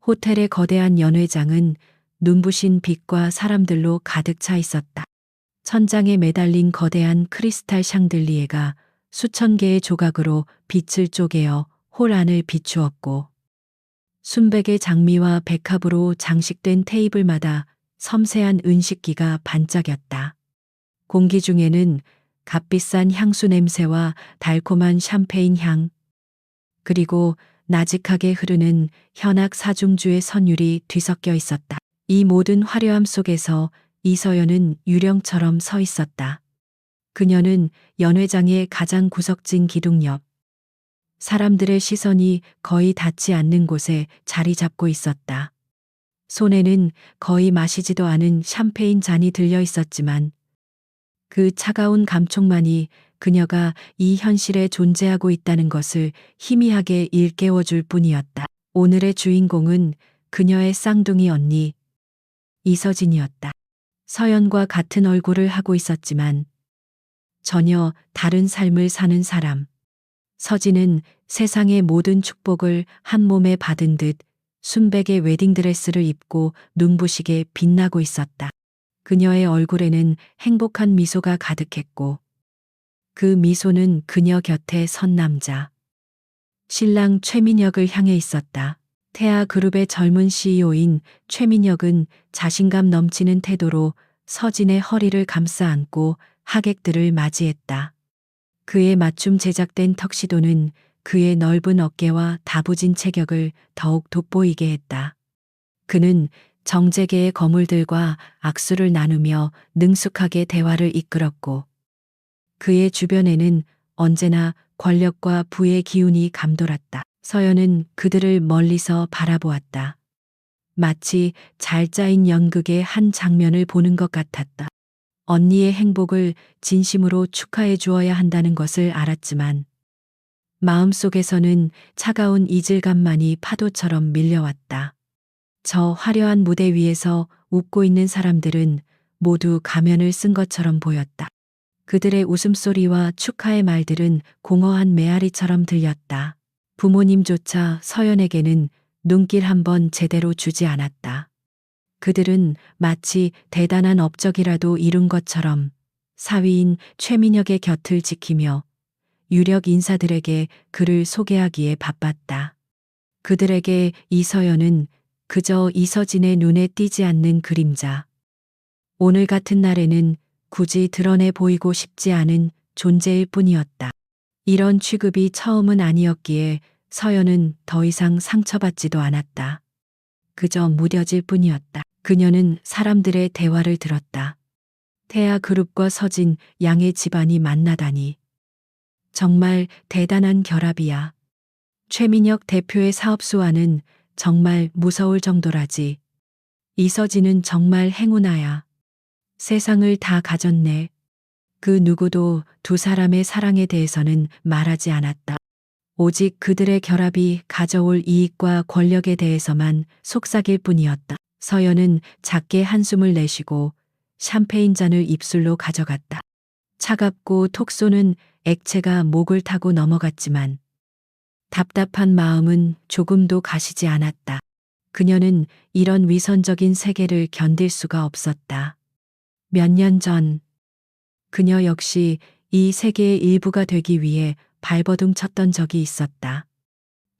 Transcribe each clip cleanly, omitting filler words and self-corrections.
호텔의 거대한 연회장은 눈부신 빛과 사람들로 가득 차 있었다. 천장에 매달린 거대한 크리스탈 샹들리에가 수천 개의 조각으로 빛을 쪼개어 홀 안을 비추었고, 순백의 장미와 백합으로 장식된 테이블마다 섬세한 은식기가 반짝였다. 공기 중에는 값비싼 향수 냄새와 달콤한 샴페인 향, 그리고 나직하게 흐르는 현악 사중주의 선율이 뒤섞여 있었다. 이 모든 화려함 속에서 이서연은 유령처럼 서 있었다. 그녀는 연회장의 가장 구석진 기둥 옆, 사람들의 시선이 거의 닿지 않는 곳에 자리 잡고 있었다. 손에는 거의 마시지도 않은 샴페인 잔이 들려 있었지만 그 차가운 감촉만이 그녀가 이 현실에 존재하고 있다는 것을 희미하게 일깨워 줄 뿐이었다. 오늘의 주인공은 그녀의 쌍둥이 언니 이서진이었다. 서연과 같은 얼굴을 하고 있었지만 전혀 다른 삶을 사는 사람. 서진은 세상의 모든 축복을 한 몸에 받은 듯 순백의 웨딩드레스를 입고 눈부시게 빛나고 있었다. 그녀의 얼굴에는 행복한 미소가 가득했고 그 미소는 그녀 곁에 선 남자, 신랑 최민혁을 향해 있었다. 태아그룹의 젊은 CEO인 최민혁은 자신감 넘치는 태도로 서진의 허리를 감싸 안고 하객들을 맞이했다. 그의 맞춤 제작된 턱시도는 그의 넓은 어깨와 다부진 체격을 더욱 돋보이게 했다. 그는 정재계의 거물들과 악수를 나누며 능숙하게 대화를 이끌었고 그의 주변에는 언제나 권력과 부의 기운이 감돌았다. 서연은 그들을 멀리서 바라보았다. 마치 잘 짜인 연극의 한 장면을 보는 것 같았다. 언니의 행복을 진심으로 축하해 주어야 한다는 것을 알았지만 마음속에서는 차가운 이질감만이 파도처럼 밀려왔다. 저 화려한 무대 위에서 웃고 있는 사람들은 모두 가면을 쓴 것처럼 보였다. 그들의 웃음소리와 축하의 말들은 공허한 메아리처럼 들렸다. 부모님조차 서연에게는 눈길 한 번 제대로 주지 않았다. 그들은 마치 대단한 업적이라도 이룬 것처럼 사위인 최민혁의 곁을 지키며 유력 인사들에게 그를 소개하기에 바빴다. 그들에게 이서연은 그저 이서진의 눈에 띄지 않는 그림자. 오늘 같은 날에는 굳이 드러내 보이고 싶지 않은 존재일 뿐이었다. 이런 취급이 처음은 아니었기에 서연은 더 이상 상처받지도 않았다. 그저 무뎌질 뿐이었다. 그녀는 사람들의 대화를 들었다. 태아그룹과 서진 양의 집안이 만나다니. 정말 대단한 결합이야. 최민혁 대표의 사업수와는 정말 무서울 정도라지. 이서진은 정말 행운아야. 세상을 다 가졌네. 그 누구도 두 사람의 사랑에 대해서는 말하지 않았다. 오직 그들의 결합이 가져올 이익과 권력에 대해서만 속삭일 뿐이었다. 서연은 작게 한숨을 내쉬고 샴페인 잔을 입술로 가져갔다. 차갑고 톡 쏘는 액체가 목을 타고 넘어갔지만 답답한 마음은 조금도 가시지 않았다. 그녀는 이런 위선적인 세계를 견딜 수가 없었다. 몇 년 전 그녀 역시 이 세계의 일부가 되기 위해 발버둥 쳤던 적이 있었다.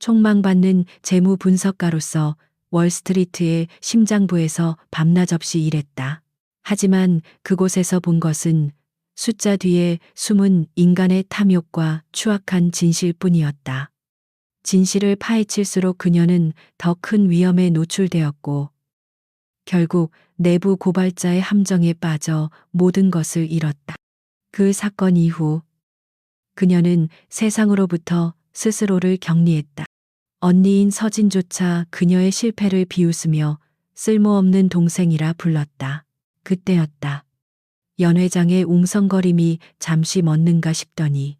촉망받는 재무 분석가로서 월스트리트의 심장부에서 밤낮 없이 일했다. 하지만 그곳에서 본 것은 숫자 뒤에 숨은 인간의 탐욕과 추악한 진실뿐이었다. 진실을 파헤칠수록 그녀는 더 큰 위험에 노출되었고 결국 내부 고발자의 함정에 빠져 모든 것을 잃었다. 그 사건 이후 그녀는 세상으로부터 스스로를 격리했다. 언니인 서진조차 그녀의 실패를 비웃으며 쓸모없는 동생이라 불렀다. 그때였다. 연회장의 웅성거림이 잠시 멎는가 싶더니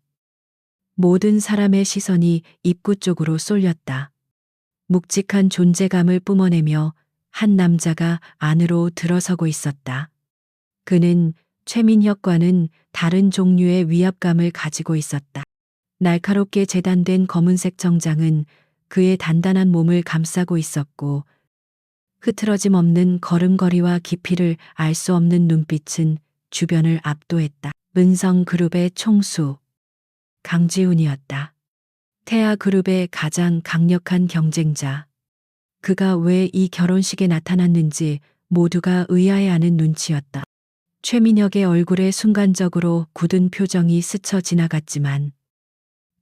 모든 사람의 시선이 입구 쪽으로 쏠렸다. 묵직한 존재감을 뿜어내며 한 남자가 안으로 들어서고 있었다. 그는 최민혁과는 다른 종류의 위압감을 가지고 있었다. 날카롭게 재단된 검은색 정장은 그의 단단한 몸을 감싸고 있었고 흐트러짐 없는 걸음걸이와 깊이를 알 수 없는 눈빛은 주변을 압도했다. 은성그룹의 총수 강지훈이었다. 태아그룹의 가장 강력한 경쟁자. 그가 왜 이 결혼식에 나타났는지 모두가 의아해하는 눈치였다. 최민혁의 얼굴에 순간적으로 굳은 표정이 스쳐 지나갔지만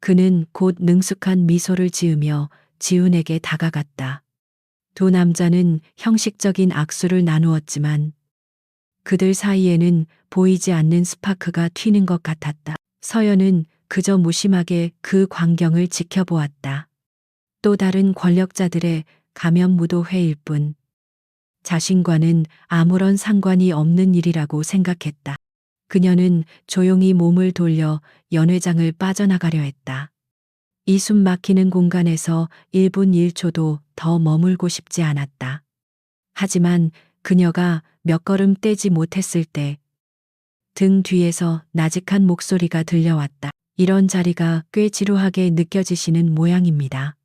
그는 곧 능숙한 미소를 지으며 지훈에게 다가갔다. 두 남자는 형식적인 악수를 나누었지만 그들 사이에는 보이지 않는 스파크가 튀는 것 같았다. 서연은 그저 무심하게 그 광경을 지켜보았다. 또 다른 권력자들의 가면무도회일 뿐 자신과는 아무런 상관이 없는 일이라고 생각했다. 그녀는 조용히 몸을 돌려 연회장을 빠져나가려 했다. 이 숨 막히는 공간에서 1분 1초도 더 머물고 싶지 않았다. 하지만 그녀가 몇 걸음 떼지 못했을 때 등 뒤에서 나직한 목소리가 들려왔다. 이런 자리가 꽤 지루하게 느껴지시는 모양입니다.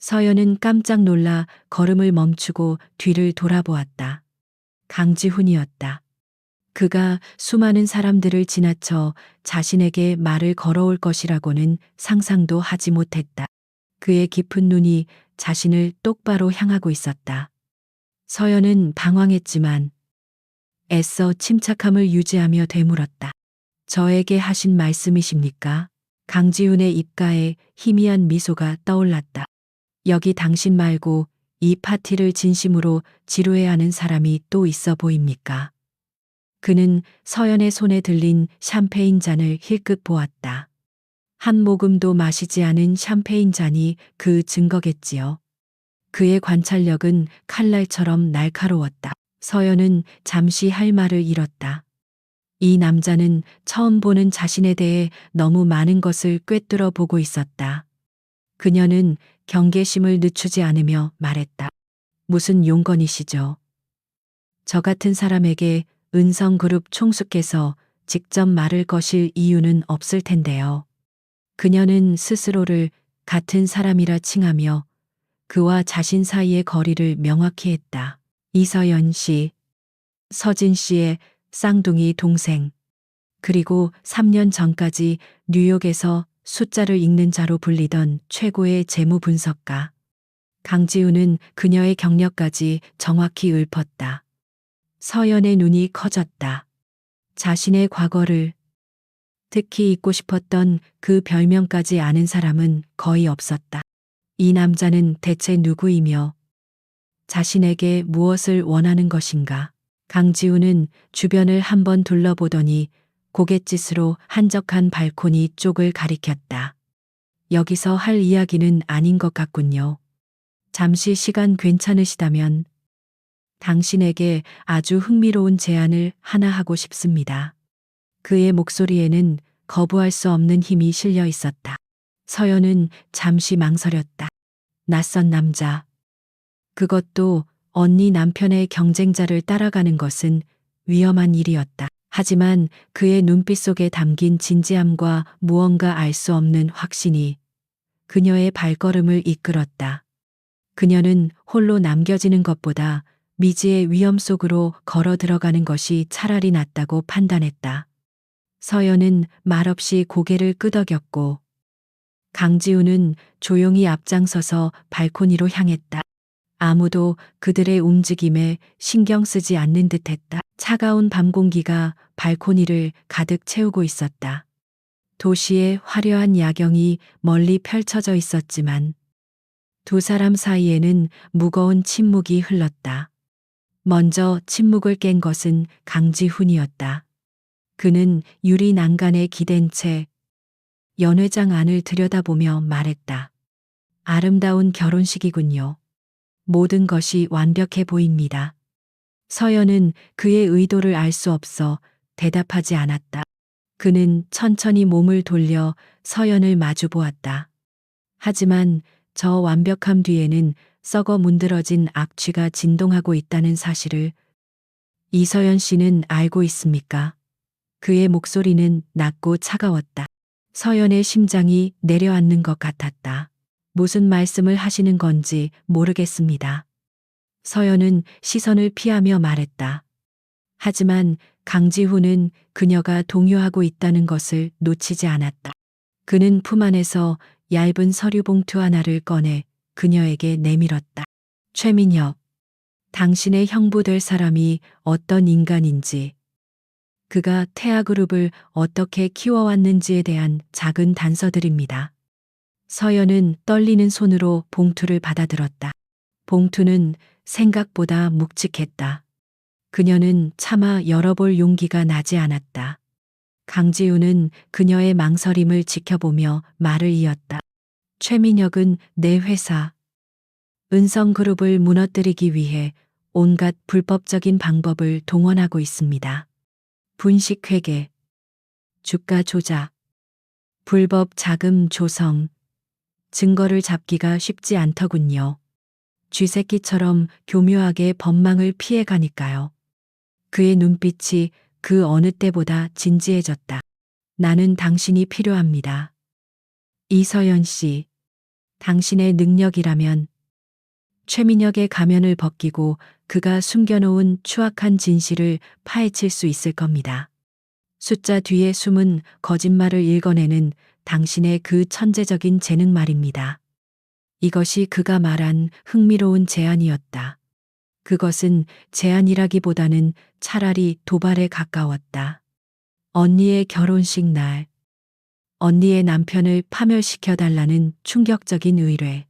서연은 깜짝 놀라 걸음을 멈추고 뒤를 돌아보았다. 강지훈이었다. 그가 수많은 사람들을 지나쳐 자신에게 말을 걸어올 것이라고는 상상도 하지 못했다. 그의 깊은 눈이 자신을 똑바로 향하고 있었다. 서연은 방황했지만 애써 침착함을 유지하며 되물었다. 저에게 하신 말씀이십니까? 강지훈의 입가에 희미한 미소가 떠올랐다. 여기 당신 말고 이 파티를 진심으로 지루해하는 사람이 또 있어 보입니까? 그는 서연의 손에 들린 샴페인 잔을 힐끗 보았다. 한 모금도 마시지 않은 샴페인 잔이 그 증거겠지요. 그의 관찰력은 칼날처럼 날카로웠다. 서연은 잠시 할 말을 잃었다. 이 남자는 처음 보는 자신에 대해 너무 많은 것을 꿰뚫어 보고 있었다. 그녀는 경계심을 늦추지 않으며 말했다. 무슨 용건이시죠? 저 같은 사람에게 은성그룹 총수께서 직접 말을 거실 이유는 없을 텐데요. 그녀는 스스로를 같은 사람이라 칭하며 그와 자신 사이의 거리를 명확히 했다. 이서연 씨, 서진 씨의 쌍둥이 동생, 그리고 3년 전까지 뉴욕에서 숫자를 읽는 자로 불리던 최고의 재무 분석가. 강지훈은 그녀의 경력까지 정확히 읊었다. 서연의 눈이 커졌다. 자신의 과거를, 특히 잊고 싶었던 그 별명까지 아는 사람은 거의 없었다. 이 남자는 대체 누구이며 자신에게 무엇을 원하는 것인가? 강지훈은 주변을 한번 둘러보더니 고갯짓으로 한적한 발코니 쪽을 가리켰다. 여기서 할 이야기는 아닌 것 같군요. 잠시 시간 괜찮으시다면 당신에게 아주 흥미로운 제안을 하나 하고 싶습니다. 그의 목소리에는 거부할 수 없는 힘이 실려 있었다. 서연은 잠시 망설였다. 낯선 남자. 그것도 언니 남편의 경쟁자를 따라가는 것은 위험한 일이었다. 하지만 그의 눈빛 속에 담긴 진지함과 무언가 알 수 없는 확신이 그녀의 발걸음을 이끌었다. 그녀는 홀로 남겨지는 것보다 미지의 위험 속으로 걸어 들어가는 것이 차라리 낫다고 판단했다. 서연은 말없이 고개를 끄덕였고 강지훈은 조용히 앞장서서 발코니로 향했다. 아무도 그들의 움직임에 신경 쓰지 않는 듯했다. 차가운 밤 공기가 발코니를 가득 채우고 있었다. 도시의 화려한 야경이 멀리 펼쳐져 있었지만 두 사람 사이에는 무거운 침묵이 흘렀다. 먼저 침묵을 깬 것은 강지훈이었다. 그는 유리 난간에 기댄 채 연회장 안을 들여다보며 말했다. 아름다운 결혼식이군요. 모든 것이 완벽해 보입니다. 서연은 그의 의도를 알 수 없어 대답하지 않았다. 그는 천천히 몸을 돌려 서연을 마주 보았다. 하지만 저 완벽함 뒤에는 썩어 문드러진 악취가 진동하고 있다는 사실을 이서연 씨는 알고 있습니까? 그의 목소리는 낮고 차가웠다. 서연의 심장이 내려앉는 것 같았다. 무슨 말씀을 하시는 건지 모르겠습니다. 서연은 시선을 피하며 말했다. 하지만 강지훈은 그녀가 동요하고 있다는 것을 놓치지 않았다. 그는 품 안에서 얇은 서류 봉투 하나를 꺼내 그녀에게 내밀었다. 최민혁, 당신의 형부 될 사람이 어떤 인간인지, 그가 태아그룹을 어떻게 키워왔는지에 대한 작은 단서들입니다. 서연은 떨리는 손으로 봉투를 받아들었다. 봉투는 생각보다 묵직했다. 그녀는 차마 열어볼 용기가 나지 않았다. 강지우는 그녀의 망설임을 지켜보며 말을 이었다. 최민혁은 내 회사, 은성그룹을 무너뜨리기 위해 온갖 불법적인 방법을 동원하고 있습니다. 분식회계, 주가 조작, 불법 자금 조성, 증거를 잡기가 쉽지 않더군요. 쥐새끼처럼 교묘하게 법망을 피해가니까요. 그의 눈빛이 그 어느 때보다 진지해졌다. 나는 당신이 필요합니다. 이서연 씨, 당신의 능력이라면 최민혁의 가면을 벗기고 그가 숨겨놓은 추악한 진실을 파헤칠 수 있을 겁니다. 숫자 뒤에 숨은 거짓말을 읽어내는 당신의 그 천재적인 재능 말입니다. 이것이 그가 말한 흥미로운 제안이었다. 그것은 제안이라기보다는 차라리 도발에 가까웠다. 언니의 결혼식 날, 언니의 남편을 파멸시켜달라는 충격적인 의뢰.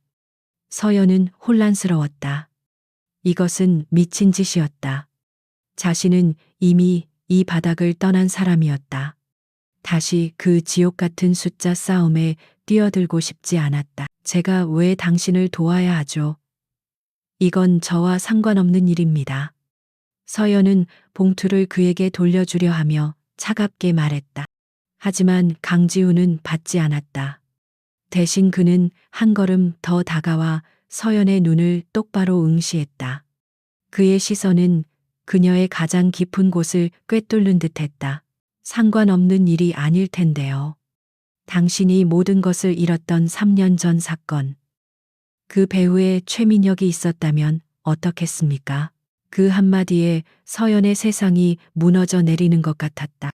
서연은 혼란스러웠다. 이것은 미친 짓이었다. 자신은 이미 이 바닥을 떠난 사람이었다. 다시 그 지옥 같은 숫자 싸움에 뛰어들고 싶지 않았다. 제가 왜 당신을 도와야 하죠? 이건 저와 상관없는 일입니다. 서연은 봉투를 그에게 돌려주려 하며 차갑게 말했다. 하지만 강지우는 받지 않았다. 대신 그는 한 걸음 더 다가와 서연의 눈을 똑바로 응시했다. 그의 시선은 그녀의 가장 깊은 곳을 꿰뚫는 듯했다. 상관없는 일이 아닐 텐데요. 당신이 모든 것을 잃었던 3년 전 사건. 그 배우에 최민혁이 있었다면 어떻겠습니까? 그 한마디에 서연의 세상이 무너져 내리는 것 같았다.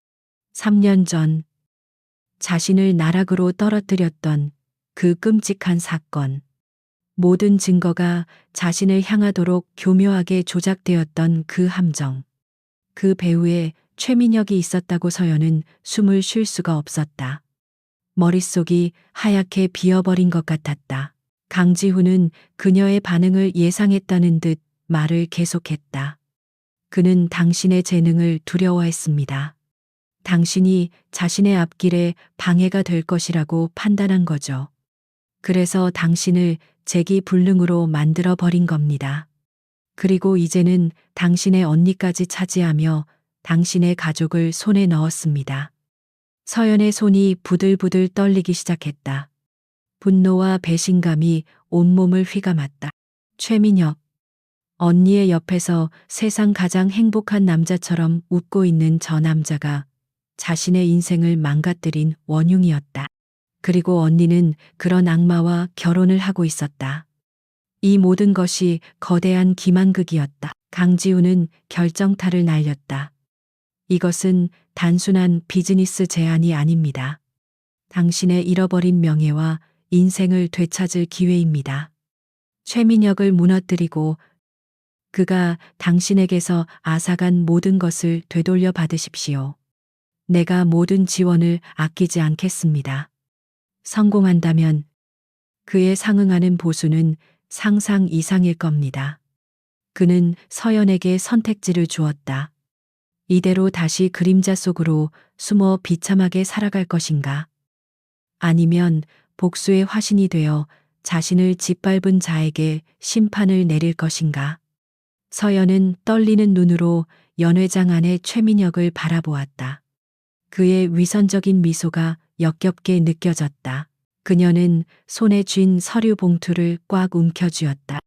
3년 전 자신을 나락으로 떨어뜨렸던 그 끔찍한 사건. 모든 증거가 자신을 향하도록 교묘하게 조작되었던 그 함정. 그 배후에 최민혁이 있었다고 서연은 숨을 쉴 수가 없었다. 머릿속이 하얗게 비어버린 것 같았다. 강지훈은 그녀의 반응을 예상했다는 듯 말을 계속했다. 그는 당신의 재능을 두려워했습니다. 당신이 자신의 앞길에 방해가 될 것이라고 판단한 거죠. 그래서 당신을 재기불능으로 만들어 버린 겁니다. 그리고 이제는 당신의 언니까지 차지하며 당신의 가족을 손에 넣었습니다. 서연의 손이 부들부들 떨리기 시작했다. 분노와 배신감이 온몸을 휘감았다. 최민혁, 언니의 옆에서 세상 가장 행복한 남자처럼 웃고 있는 저 남자가 자신의 인생을 망가뜨린 원흉이었다. 그리고 언니는 그런 악마와 결혼을 하고 있었다. 이 모든 것이 거대한 기만극이었다. 강지우는 결정타를 날렸다. 이것은 단순한 비즈니스 제안이 아닙니다. 당신의 잃어버린 명예와 인생을 되찾을 기회입니다. 최민혁을 무너뜨리고 그가 당신에게서 앗아간 모든 것을 되돌려 받으십시오. 내가 모든 지원을 아끼지 않겠습니다. 성공한다면 그에 상응하는 보수는 상상 이상일 겁니다. 그는 서연에게 선택지를 주었다. 이대로 다시 그림자 속으로 숨어 비참하게 살아갈 것인가? 아니면 복수의 화신이 되어 자신을 짓밟은 자에게 심판을 내릴 것인가? 서연은 떨리는 눈으로 연회장 안의 최민혁을 바라보았다. 그의 위선적인 미소가 역겹게 느껴졌다. 그녀는 손에 쥔 서류 봉투를 꽉 움켜쥐었다.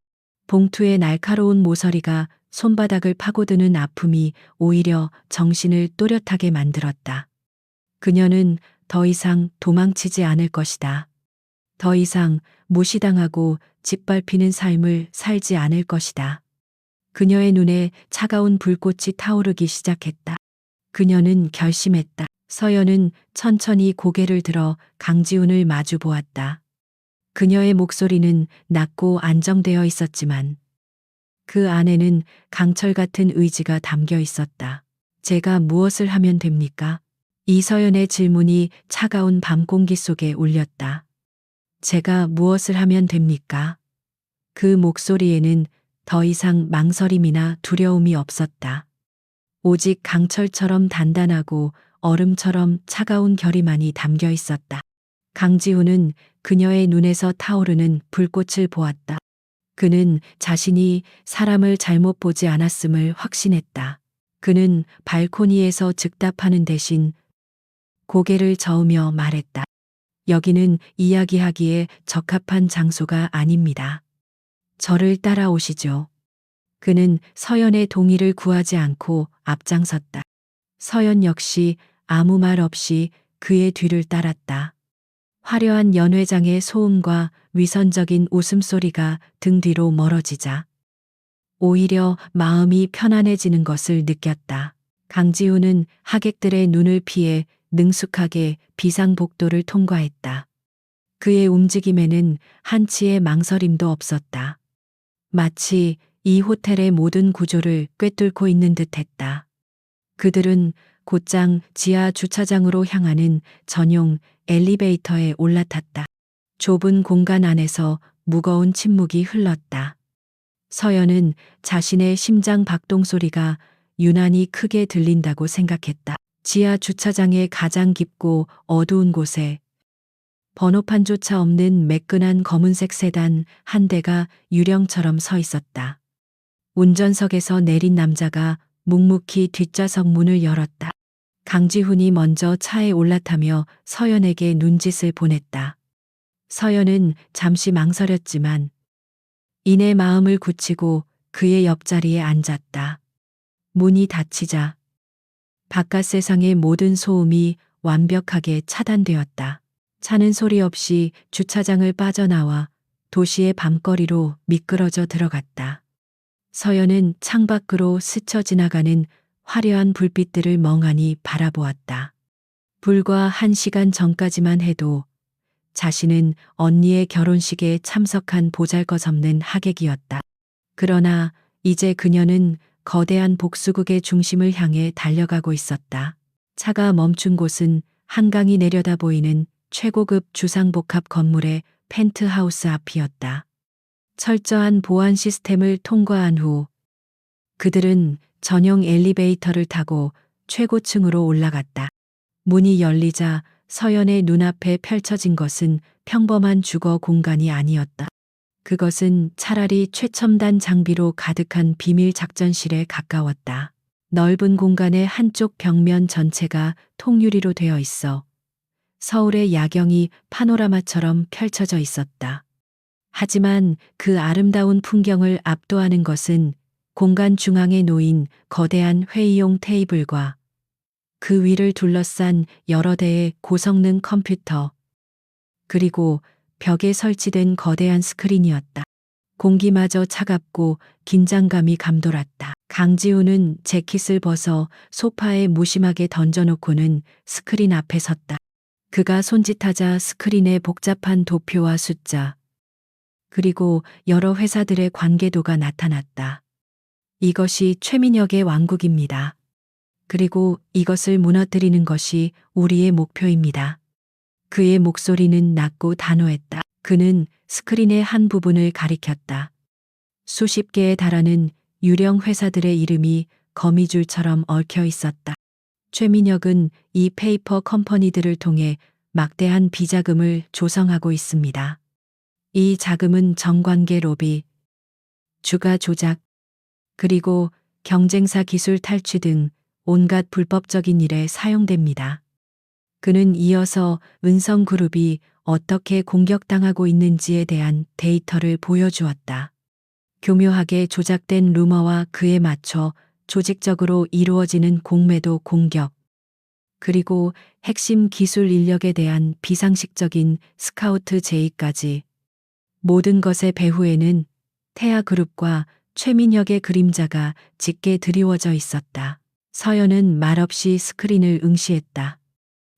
봉투의 날카로운 모서리가 손바닥을 파고드는 아픔이 오히려 정신을 또렷하게 만들었다. 그녀는 더 이상 도망치지 않을 것이다. 더 이상 무시당하고 짓밟히는 삶을 살지 않을 것이다. 그녀의 눈에 차가운 불꽃이 타오르기 시작했다. 그녀는 결심했다. 서연은 천천히 고개를 들어 강지훈을 마주 보았다. 그녀의 목소리는 낮고 안정되어 있었지만 그 안에는 강철 같은 의지가 담겨 있었다. 제가 무엇을 하면 됩니까? 이서연의 질문이 차가운 밤 공기 속에 울렸다. 제가 무엇을 하면 됩니까? 그 목소리에는 더 이상 망설임이나 두려움이 없었다. 오직 강철처럼 단단하고 얼음처럼 차가운 결의만이 담겨 있었다. 강지훈은 그녀의 눈에서 타오르는 불꽃을 보았다. 그는 자신이 사람을 잘못 보지 않았음을 확신했다. 그는 발코니에서 즉답하는 대신 고개를 저으며 말했다. 여기는 이야기하기에 적합한 장소가 아닙니다. 저를 따라오시죠. 그는 서연의 동의를 구하지 않고 앞장섰다. 서연 역시 아무 말 없이 그의 뒤를 따랐다. 화려한 연회장의 소음과 위선적인 웃음소리가 등 뒤로 멀어지자 오히려 마음이 편안해지는 것을 느꼈다. 강지훈은 하객들의 눈을 피해 능숙하게 비상복도를 통과했다. 그의 움직임에는 한치의 망설임도 없었다. 마치 이 호텔의 모든 구조를 꿰뚫고 있는 듯했다. 그들은 곧장 지하 주차장으로 향하는 전용 엘리베이터에 올라탔다. 좁은 공간 안에서 무거운 침묵이 흘렀다. 서연은 자신의 심장 박동 소리가 유난히 크게 들린다고 생각했다. 지하 주차장의 가장 깊고 어두운 곳에 번호판조차 없는 매끈한 검은색 세단 한 대가 유령처럼 서 있었다. 운전석에서 내린 남자가 묵묵히 뒷좌석 문을 열었다. 강지훈이 먼저 차에 올라타며 서연에게 눈짓을 보냈다. 서연은 잠시 망설였지만 이내 마음을 굳히고 그의 옆자리에 앉았다. 문이 닫히자 바깥 세상의 모든 소음이 완벽하게 차단되었다. 차는 소리 없이 주차장을 빠져나와 도시의 밤거리로 미끄러져 들어갔다. 서연은 창밖으로 스쳐 지나가는 화려한 불빛들을 멍하니 바라보았다. 불과 1시간 전까지만 해도 자신은 언니의 결혼식에 참석한 보잘것없는 하객이었다. 그러나 이제 그녀는 거대한 복수극의 중심을 향해 달려가고 있었다. 차가 멈춘 곳은 한강이 내려다 보이는 최고급 주상복합 건물의 펜트하우스 앞이었다. 철저한 보안 시스템을 통과한 후 그들은 전용 엘리베이터를 타고 최고층으로 올라갔다. 문이 열리자 서연의 눈앞에 펼쳐진 것은 평범한 주거 공간이 아니었다. 그것은 차라리 최첨단 장비로 가득한 비밀 작전실에 가까웠다. 넓은 공간의 한쪽 벽면 전체가 통유리로 되어 있어 서울의 야경이 파노라마처럼 펼쳐져 있었다. 하지만 그 아름다운 풍경을 압도하는 것은 공간 중앙에 놓인 거대한 회의용 테이블과 그 위를 둘러싼 여러 대의 고성능 컴퓨터, 그리고 벽에 설치된 거대한 스크린이었다. 공기마저 차갑고 긴장감이 감돌았다. 강지훈은 재킷을 벗어 소파에 무심하게 던져놓고는 스크린 앞에 섰다. 그가 손짓하자 스크린에 복잡한 도표와 숫자, 그리고 여러 회사들의 관계도가 나타났다. 이것이 최민혁의 왕국입니다. 그리고 이것을 무너뜨리는 것이 우리의 목표입니다. 그의 목소리는 낮고 단호했다. 그는 스크린의 한 부분을 가리켰다. 수십 개에 달하는 유령 회사들의 이름이 거미줄처럼 얽혀 있었다. 최민혁은 이 페이퍼 컴퍼니들을 통해 막대한 비자금을 조성하고 있습니다. 이 자금은 정관계 로비, 주가 조작, 그리고 경쟁사 기술 탈취 등 온갖 불법적인 일에 사용됩니다. 그는 이어서 은성그룹이 어떻게 공격당하고 있는지에 대한 데이터를 보여주었다. 교묘하게 조작된 루머와 그에 맞춰 조직적으로 이루어지는 공매도 공격, 그리고 핵심 기술 인력에 대한 비상식적인 스카우트 제의까지 모든 것의 배후에는 태아그룹과 최민혁의 그림자가 짙게 드리워져 있었다. 서연은 말없이 스크린을 응시했다.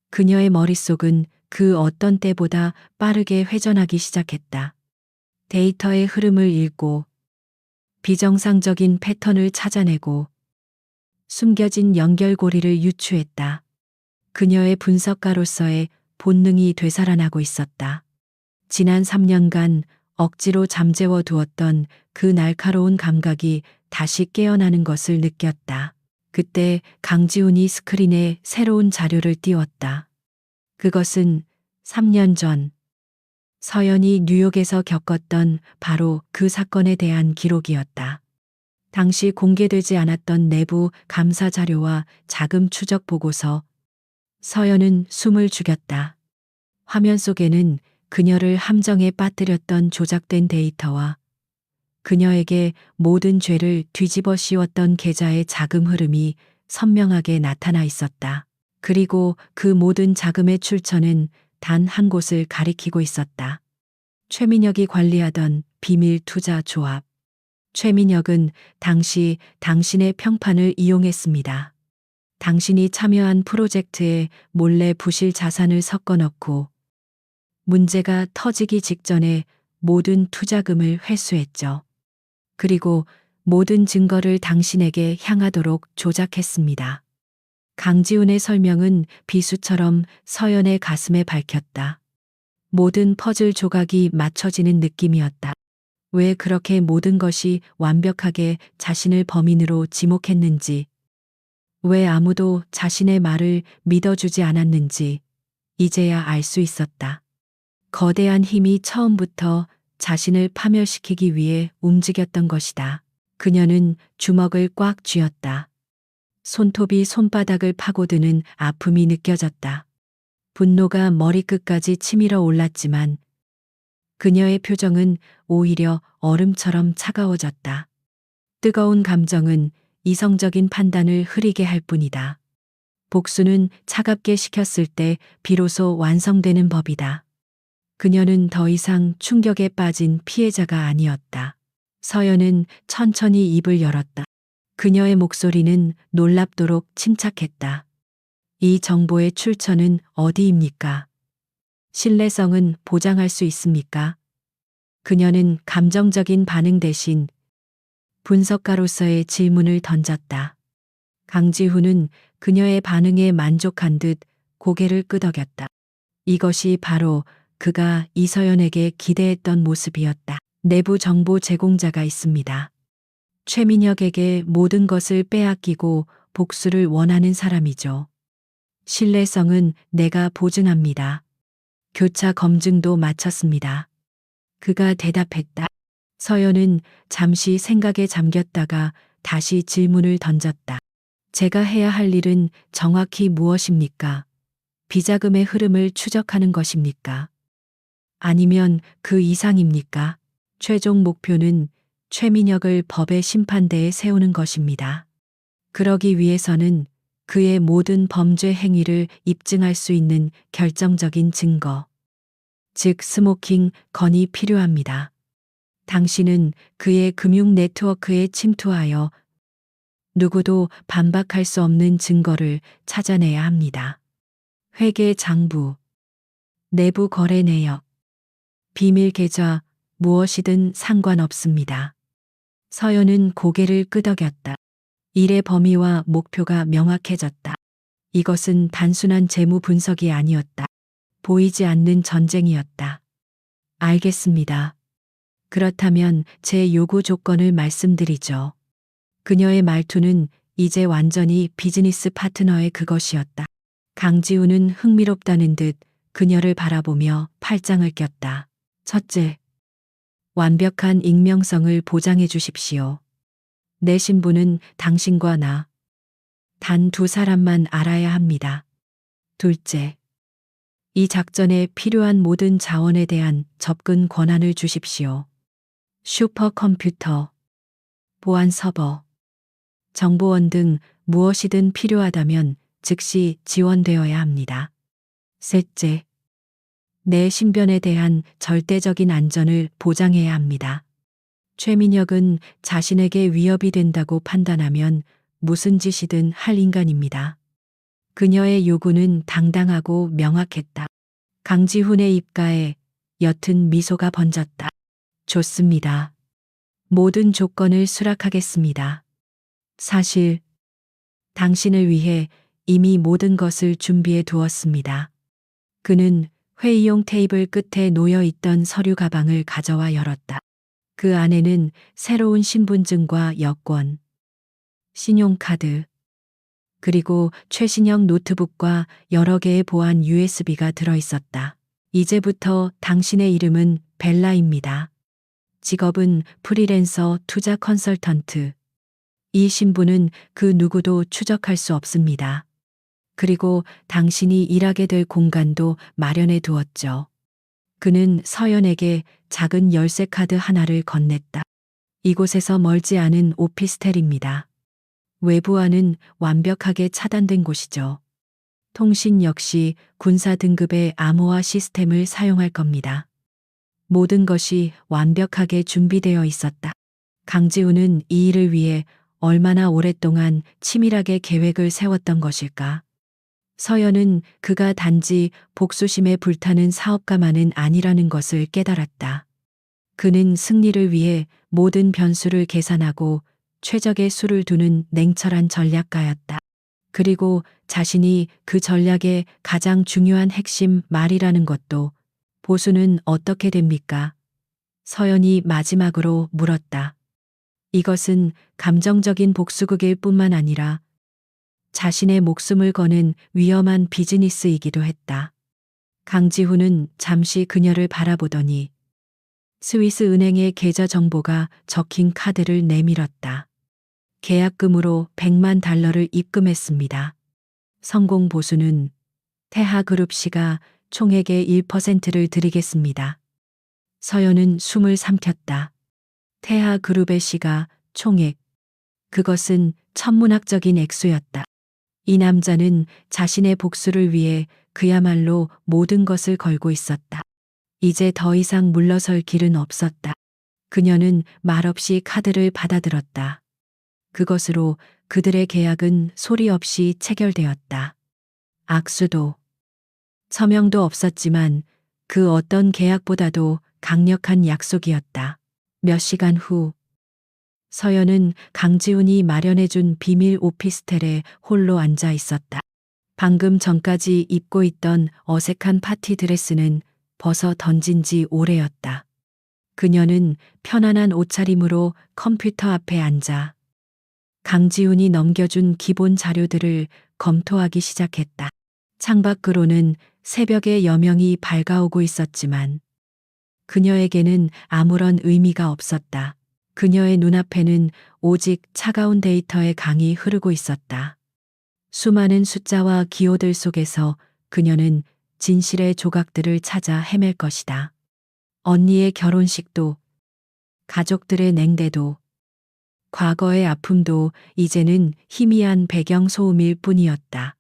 그녀의 머릿속은 그 어떤 때보다 빠르게 회전하기 시작했다. 데이터의 흐름을 읽고 비정상적인 패턴을 찾아내고 숨겨진 연결고리를 유추했다. 그녀의 분석가로서의 본능이 되살아나고 있었다. 지난 3년간 억지로 잠재워 두었던 그 날카로운 감각이 다시 깨어나는 것을 느꼈다. 그때 강지훈이 스크린에 새로운 자료를 띄웠다. 그것은 3년 전 서연이 뉴욕에서 겪었던 바로 그 사건에 대한 기록이었다. 당시 공개되지 않았던 내부 감사 자료와 자금 추적 보고서. 서연은 숨을 죽였다. 화면 속에는 그녀를 함정에 빠뜨렸던 조작된 데이터와 그녀에게 모든 죄를 뒤집어 씌웠던 계좌의 자금 흐름이 선명하게 나타나 있었다. 그리고 그 모든 자금의 출처는 단 한 곳을 가리키고 있었다. 최민혁이 관리하던 비밀 투자 조합. 최민혁은 당시 당신의 평판을 이용했습니다. 당신이 참여한 프로젝트에 몰래 부실 자산을 섞어 넣고 문제가 터지기 직전에 모든 투자금을 회수했죠. 그리고 모든 증거를 당신에게 향하도록 조작했습니다. 강지훈의 설명은 비수처럼 서연의 가슴에 밝혔다. 모든 퍼즐 조각이 맞춰지는 느낌이었다. 왜 그렇게 모든 것이 완벽하게 자신을 범인으로 지목했는지, 왜 아무도 자신의 말을 믿어주지 않았는지 이제야 알 수 있었다. 거대한 힘이 처음부터 자신을 파멸시키기 위해 움직였던 것이다. 그녀는 주먹을 꽉 쥐었다. 손톱이 손바닥을 파고드는 아픔이 느껴졌다. 분노가 머리끝까지 치밀어 올랐지만 그녀의 표정은 오히려 얼음처럼 차가워졌다. 뜨거운 감정은 이성적인 판단을 흐리게 할 뿐이다. 복수는 차갑게 식혔을 때 비로소 완성되는 법이다. 그녀는 더 이상 충격에 빠진 피해자가 아니었다. 서연은 천천히 입을 열었다. 그녀의 목소리는 놀랍도록 침착했다. 이 정보의 출처는 어디입니까? 신뢰성은 보장할 수 있습니까? 그녀는 감정적인 반응 대신 분석가로서의 질문을 던졌다. 강지훈은 그녀의 반응에 만족한 듯 고개를 끄덕였다. 이것이 바로 그가 이서연에게 기대했던 모습이었다. 내부 정보 제공자가 있습니다. 최민혁에게 모든 것을 빼앗기고 복수를 원하는 사람이죠. 신뢰성은 내가 보증합니다. 교차 검증도 마쳤습니다. 그가 대답했다. 서연은 잠시 생각에 잠겼다가 다시 질문을 던졌다. 제가 해야 할 일은 정확히 무엇입니까? 비자금의 흐름을 추적하는 것입니까? 아니면 그 이상입니까? 최종 목표는 최민혁을 법의 심판대에 세우는 것입니다. 그러기 위해서는 그의 모든 범죄 행위를 입증할 수 있는 결정적인 증거, 즉 스모킹 건이 필요합니다. 당신은 그의 금융 네트워크에 침투하여 누구도 반박할 수 없는 증거를 찾아내야 합니다. 회계 장부, 내부 거래 내역, 비밀 계좌, 무엇이든 상관없습니다. 서연은 고개를 끄덕였다. 일의 범위와 목표가 명확해졌다. 이것은 단순한 재무 분석이 아니었다. 보이지 않는 전쟁이었다. 알겠습니다. 그렇다면 제 요구 조건을 말씀드리죠. 그녀의 말투는 이제 완전히 비즈니스 파트너의 그것이었다. 강지훈은 흥미롭다는 듯 그녀를 바라보며 팔짱을 꼈다. 첫째, 완벽한 익명성을 보장해 주십시오. 내 신분은 당신과 나, 단 두 사람만 알아야 합니다. 둘째, 이 작전에 필요한 모든 자원에 대한 접근 권한을 주십시오. 슈퍼컴퓨터, 보안 서버, 정보원 등 무엇이든 필요하다면 즉시 지원되어야 합니다. 셋째, 내 신변에 대한 절대적인 안전을 보장해야 합니다. 최민혁은 자신에게 위협이 된다고 판단하면 무슨 짓이든 할 인간입니다. 그녀의 요구는 당당하고 명확했다. 강지훈의 입가에 옅은 미소가 번졌다. 좋습니다. 모든 조건을 수락하겠습니다. 사실 당신을 위해 이미 모든 것을 준비해 두었습니다. 그는 회의용 테이블 끝에 놓여 있던 서류 가방을 가져와 열었다. 그 안에는 새로운 신분증과 여권, 신용카드, 그리고 최신형 노트북과 여러 개의 보안 USB가 들어 있었다. 이제부터 당신의 이름은 벨라입니다. 직업은 프리랜서 투자 컨설턴트. 이 신분은 그 누구도 추적할 수 없습니다. 그리고 당신이 일하게 될 공간도 마련해 두었죠. 그는 서연에게 작은 열쇠 카드 하나를 건넸다. 이곳에서 멀지 않은 오피스텔입니다. 외부와는 완벽하게 차단된 곳이죠. 통신 역시 군사 등급의 암호화 시스템을 사용할 겁니다. 모든 것이 완벽하게 준비되어 있었다. 강지훈은 이 일을 위해 얼마나 오랫동안 치밀하게 계획을 세웠던 것일까? 서연은 그가 단지 복수심에 불타는 사업가만은 아니라는 것을 깨달았다. 그는 승리를 위해 모든 변수를 계산하고 최적의 수를 두는 냉철한 전략가였다. 그리고 자신이 그 전략의 가장 중요한 핵심 말이라는 것도 보수는 어떻게 됩니까? 서연이 마지막으로 물었다. 이것은 감정적인 복수극일 뿐만 아니라 자신의 목숨을 거는 위험한 비즈니스이기도 했다. 강지훈은 잠시 그녀를 바라보더니 스위스 은행의 계좌 정보가 적힌 카드를 내밀었다. 계약금으로 100만 달러를 입금했습니다. 성공 보수는 태하그룹 씨가 총액의 1%를 드리겠습니다. 서연은 숨을 삼켰다. 태하그룹의 씨가 총액. 그것은 천문학적인 액수였다. 이 남자는 자신의 복수를 위해 그야말로 모든 것을 걸고 있었다. 이제 더 이상 물러설 길은 없었다. 그녀는 말없이 카드를 받아들었다. 그것으로 그들의 계약은 소리 없이 체결되었다. 악수도, 서명도 없었지만 그 어떤 계약보다도 강력한 약속이었다. 몇 시간 후, 서연은 강지훈이 마련해준 비밀 오피스텔에 홀로 앉아 있었다. 방금 전까지 입고 있던 어색한 파티 드레스는 벗어 던진 지 오래였다. 그녀는 편안한 옷차림으로 컴퓨터 앞에 앉아 강지훈이 넘겨준 기본 자료들을 검토하기 시작했다. 창밖으로는 새벽의 여명이 밝아오고 있었지만 그녀에게는 아무런 의미가 없었다. 그녀의 눈앞에는 오직 차가운 데이터의 강이 흐르고 있었다. 수많은 숫자와 기호들 속에서 그녀는 진실의 조각들을 찾아 헤맬 것이다. 언니의 결혼식도, 가족들의 냉대도, 과거의 아픔도 이제는 희미한 배경 소음일 뿐이었다.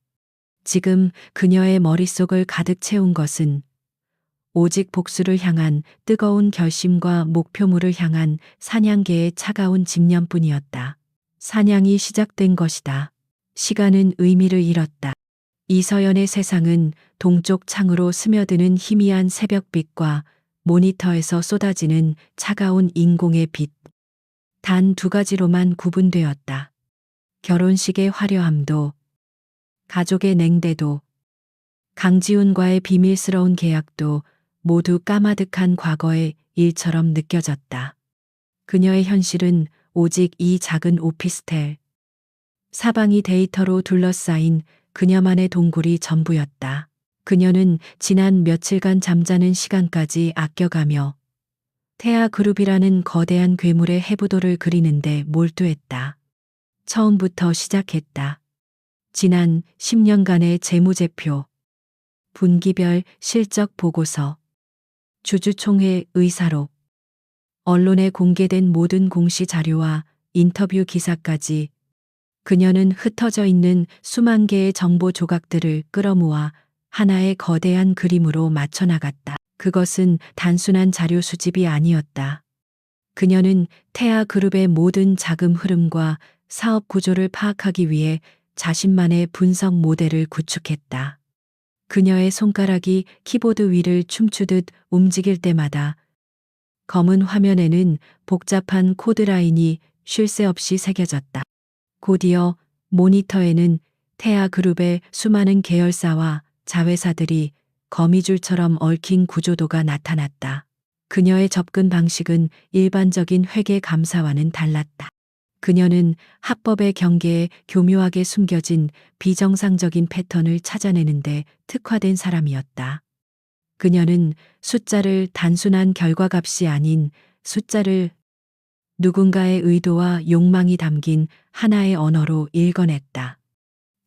지금 그녀의 머릿속을 가득 채운 것은 오직 복수를 향한 뜨거운 결심과 목표물을 향한 사냥개의 차가운 집념뿐이었다. 사냥이 시작된 것이다. 시간은 의미를 잃었다. 이서연의 세상은 동쪽 창으로 스며드는 희미한 새벽빛과 모니터에서 쏟아지는 차가운 인공의 빛. 단 두 가지로만 구분되었다. 결혼식의 화려함도, 가족의 냉대도, 강지훈과의 비밀스러운 계약도 모두 까마득한 과거의 일처럼 느껴졌다. 그녀의 현실은 오직 이 작은 오피스텔, 사방이 데이터로 둘러싸인 그녀만의 동굴이 전부였다. 그녀는 지난 며칠간 잠자는 시간까지 아껴가며 태아그룹이라는 거대한 괴물의 해부도를 그리는데 몰두했다. 처음부터 시작했다. 지난 10년간의 재무제표, 분기별 실적 보고서, 주주총회 의사록, 언론에 공개된 모든 공시 자료와 인터뷰 기사까지 그녀는 흩어져 있는 수만 개의 정보 조각들을 끌어모아 하나의 거대한 그림으로 맞춰 나갔다. 그것은 단순한 자료 수집이 아니었다. 그녀는 태아 그룹의 모든 자금 흐름과 사업 구조를 파악하기 위해 자신만의 분석 모델을 구축했다. 그녀의 손가락이 키보드 위를 춤추듯 움직일 때마다 검은 화면에는 복잡한 코드라인이 쉴 새 없이 새겨졌다. 곧이어 모니터에는 태아 그룹의 수많은 계열사와 자회사들이 거미줄처럼 얽힌 구조도가 나타났다. 그녀의 접근 방식은 일반적인 회계 감사와는 달랐다. 그녀는 합법의 경계에 교묘하게 숨겨진 비정상적인 패턴을 찾아내는데 특화된 사람이었다. 그녀는 숫자를 단순한 결과값이 아닌 숫자를 누군가의 의도와 욕망이 담긴 하나의 언어로 읽어냈다.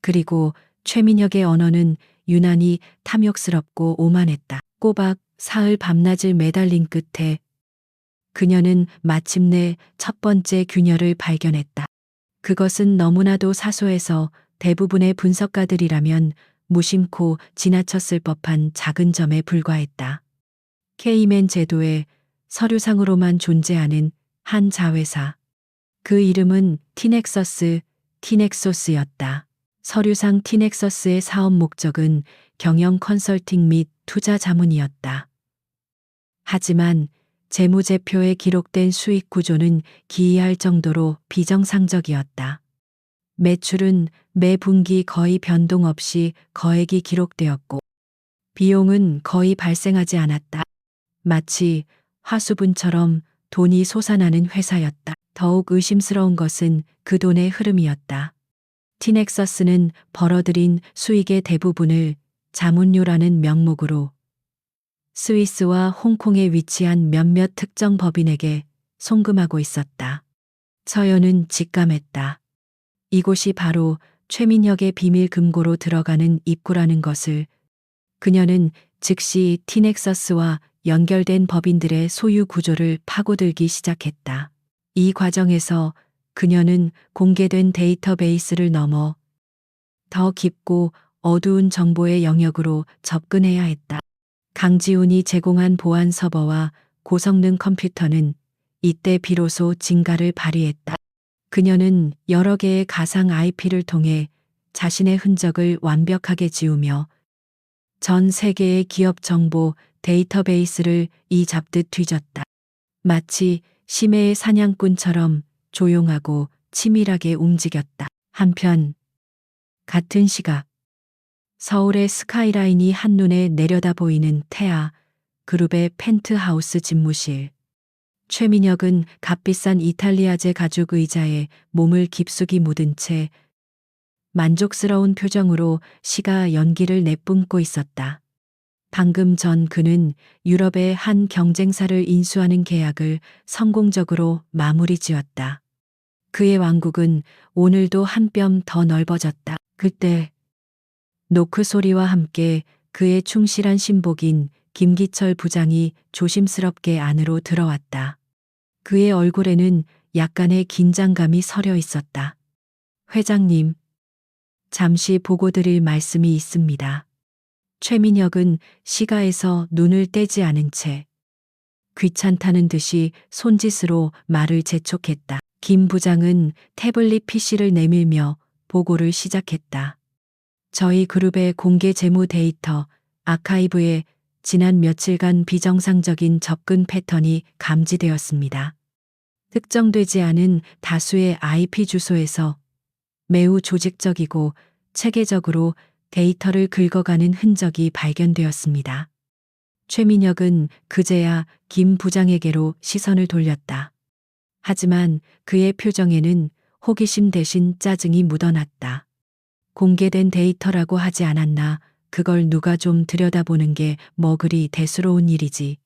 그리고 최민혁의 언어는 유난히 탐욕스럽고 오만했다. 꼬박 사흘 밤낮을 매달린 끝에 그녀는 마침내 첫 번째 균열을 발견했다. 그것은 너무나도 사소해서 대부분의 분석가들이라면 무심코 지나쳤을 법한 작은 점에 불과했다. 케이맨 제도의 서류상으로만 존재하는 한 자회사. 그 이름은 티넥소스였다. 서류상 티넥서스의 사업 목적은 경영 컨설팅 및 투자 자문이었다. 하지만 재무제표에 기록된 수익 구조는 기이할 정도로 비정상적이었다. 매출은 매 분기 거의 변동 없이 거액이 기록되었고, 비용은 거의 발생하지 않았다. 마치 화수분처럼 돈이 솟아나는 회사였다. 더욱 의심스러운 것은 그 돈의 흐름이었다. 티넥서스는 벌어들인 수익의 대부분을 자문료라는 명목으로 스위스와 홍콩에 위치한 몇몇 특정 법인에게 송금하고 있었다. 서연은 직감했다. 이곳이 바로 최민혁의 비밀 금고로 들어가는 입구라는 것을. 그녀는 즉시 티넥서스와 연결된 법인들의 소유 구조를 파고들기 시작했다. 이 과정에서 그녀는 공개된 데이터베이스를 넘어 더 깊고 어두운 정보의 영역으로 접근해야 했다. 강지훈이 제공한 보안 서버와 고성능 컴퓨터는 이때 비로소 진가를 발휘했다. 그녀는 여러 개의 가상 IP를 통해 자신의 흔적을 완벽하게 지우며 전 세계의 기업 정보 데이터베이스를 이 잡듯 뒤졌다. 마치 심해의 사냥꾼처럼 조용하고 치밀하게 움직였다. 한편 같은 시각 서울의 스카이라인이 한눈에 내려다 보이는 태아 그룹의 펜트하우스 집무실. 최민혁은 값비싼 이탈리아제 가죽 의자에 몸을 깊숙이 묻은 채 만족스러운 표정으로 시가 연기를 내뿜고 있었다. 방금 전 그는 유럽의 한 경쟁사를 인수하는 계약을 성공적으로 마무리 지었다. 그의 왕국은 오늘도 한 뼘 더 넓어졌다. 그때 노크 소리와 함께 그의 충실한 신복인 김기철 부장이 조심스럽게 안으로 들어왔다. 그의 얼굴에는 약간의 긴장감이 서려 있었다. 회장님, 잠시 보고 드릴 말씀이 있습니다. 최민혁은 시가에서 눈을 떼지 않은 채 귀찮다는 듯이 손짓으로 말을 재촉했다. 김 부장은 태블릿 PC를 내밀며 보고를 시작했다. 저희 그룹의 공개 재무 데이터 아카이브에 지난 며칠간 비정상적인 접근 패턴이 감지되었습니다. 특정되지 않은 다수의 IP 주소에서 매우 조직적이고 체계적으로 데이터를 긁어가는 흔적이 발견되었습니다. 최민혁은 그제야 김 부장에게로 시선을 돌렸다. 하지만 그의 표정에는 호기심 대신 짜증이 묻어났다. 공개된 데이터라고 하지 않았나. 그걸 누가 좀 들여다보는 게 뭐 그리 대수로운 일이지.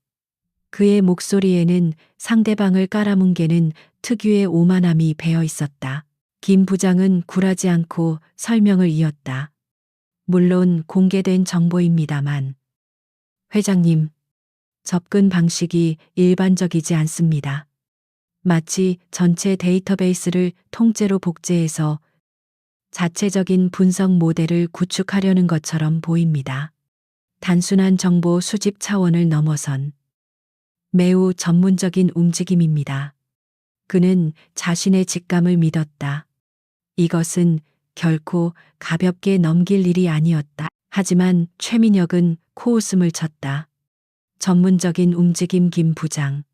그의 목소리에는 상대방을 깔아뭉개는 특유의 오만함이 배어 있었다. 김 부장은 굴하지 않고 설명을 이었다. 물론 공개된 정보입니다만. 회장님, 접근 방식이 일반적이지 않습니다. 마치 전체 데이터베이스를 통째로 복제해서 자체적인 분석 모델을 구축하려는 것처럼 보입니다. 단순한 정보 수집 차원을 넘어선 매우 전문적인 움직임입니다. 그는 자신의 직감을 믿었다. 이것은 결코 가볍게 넘길 일이 아니었다. 하지만 최민혁은 코웃음을 쳤다. 전문적인 움직임 김 부장.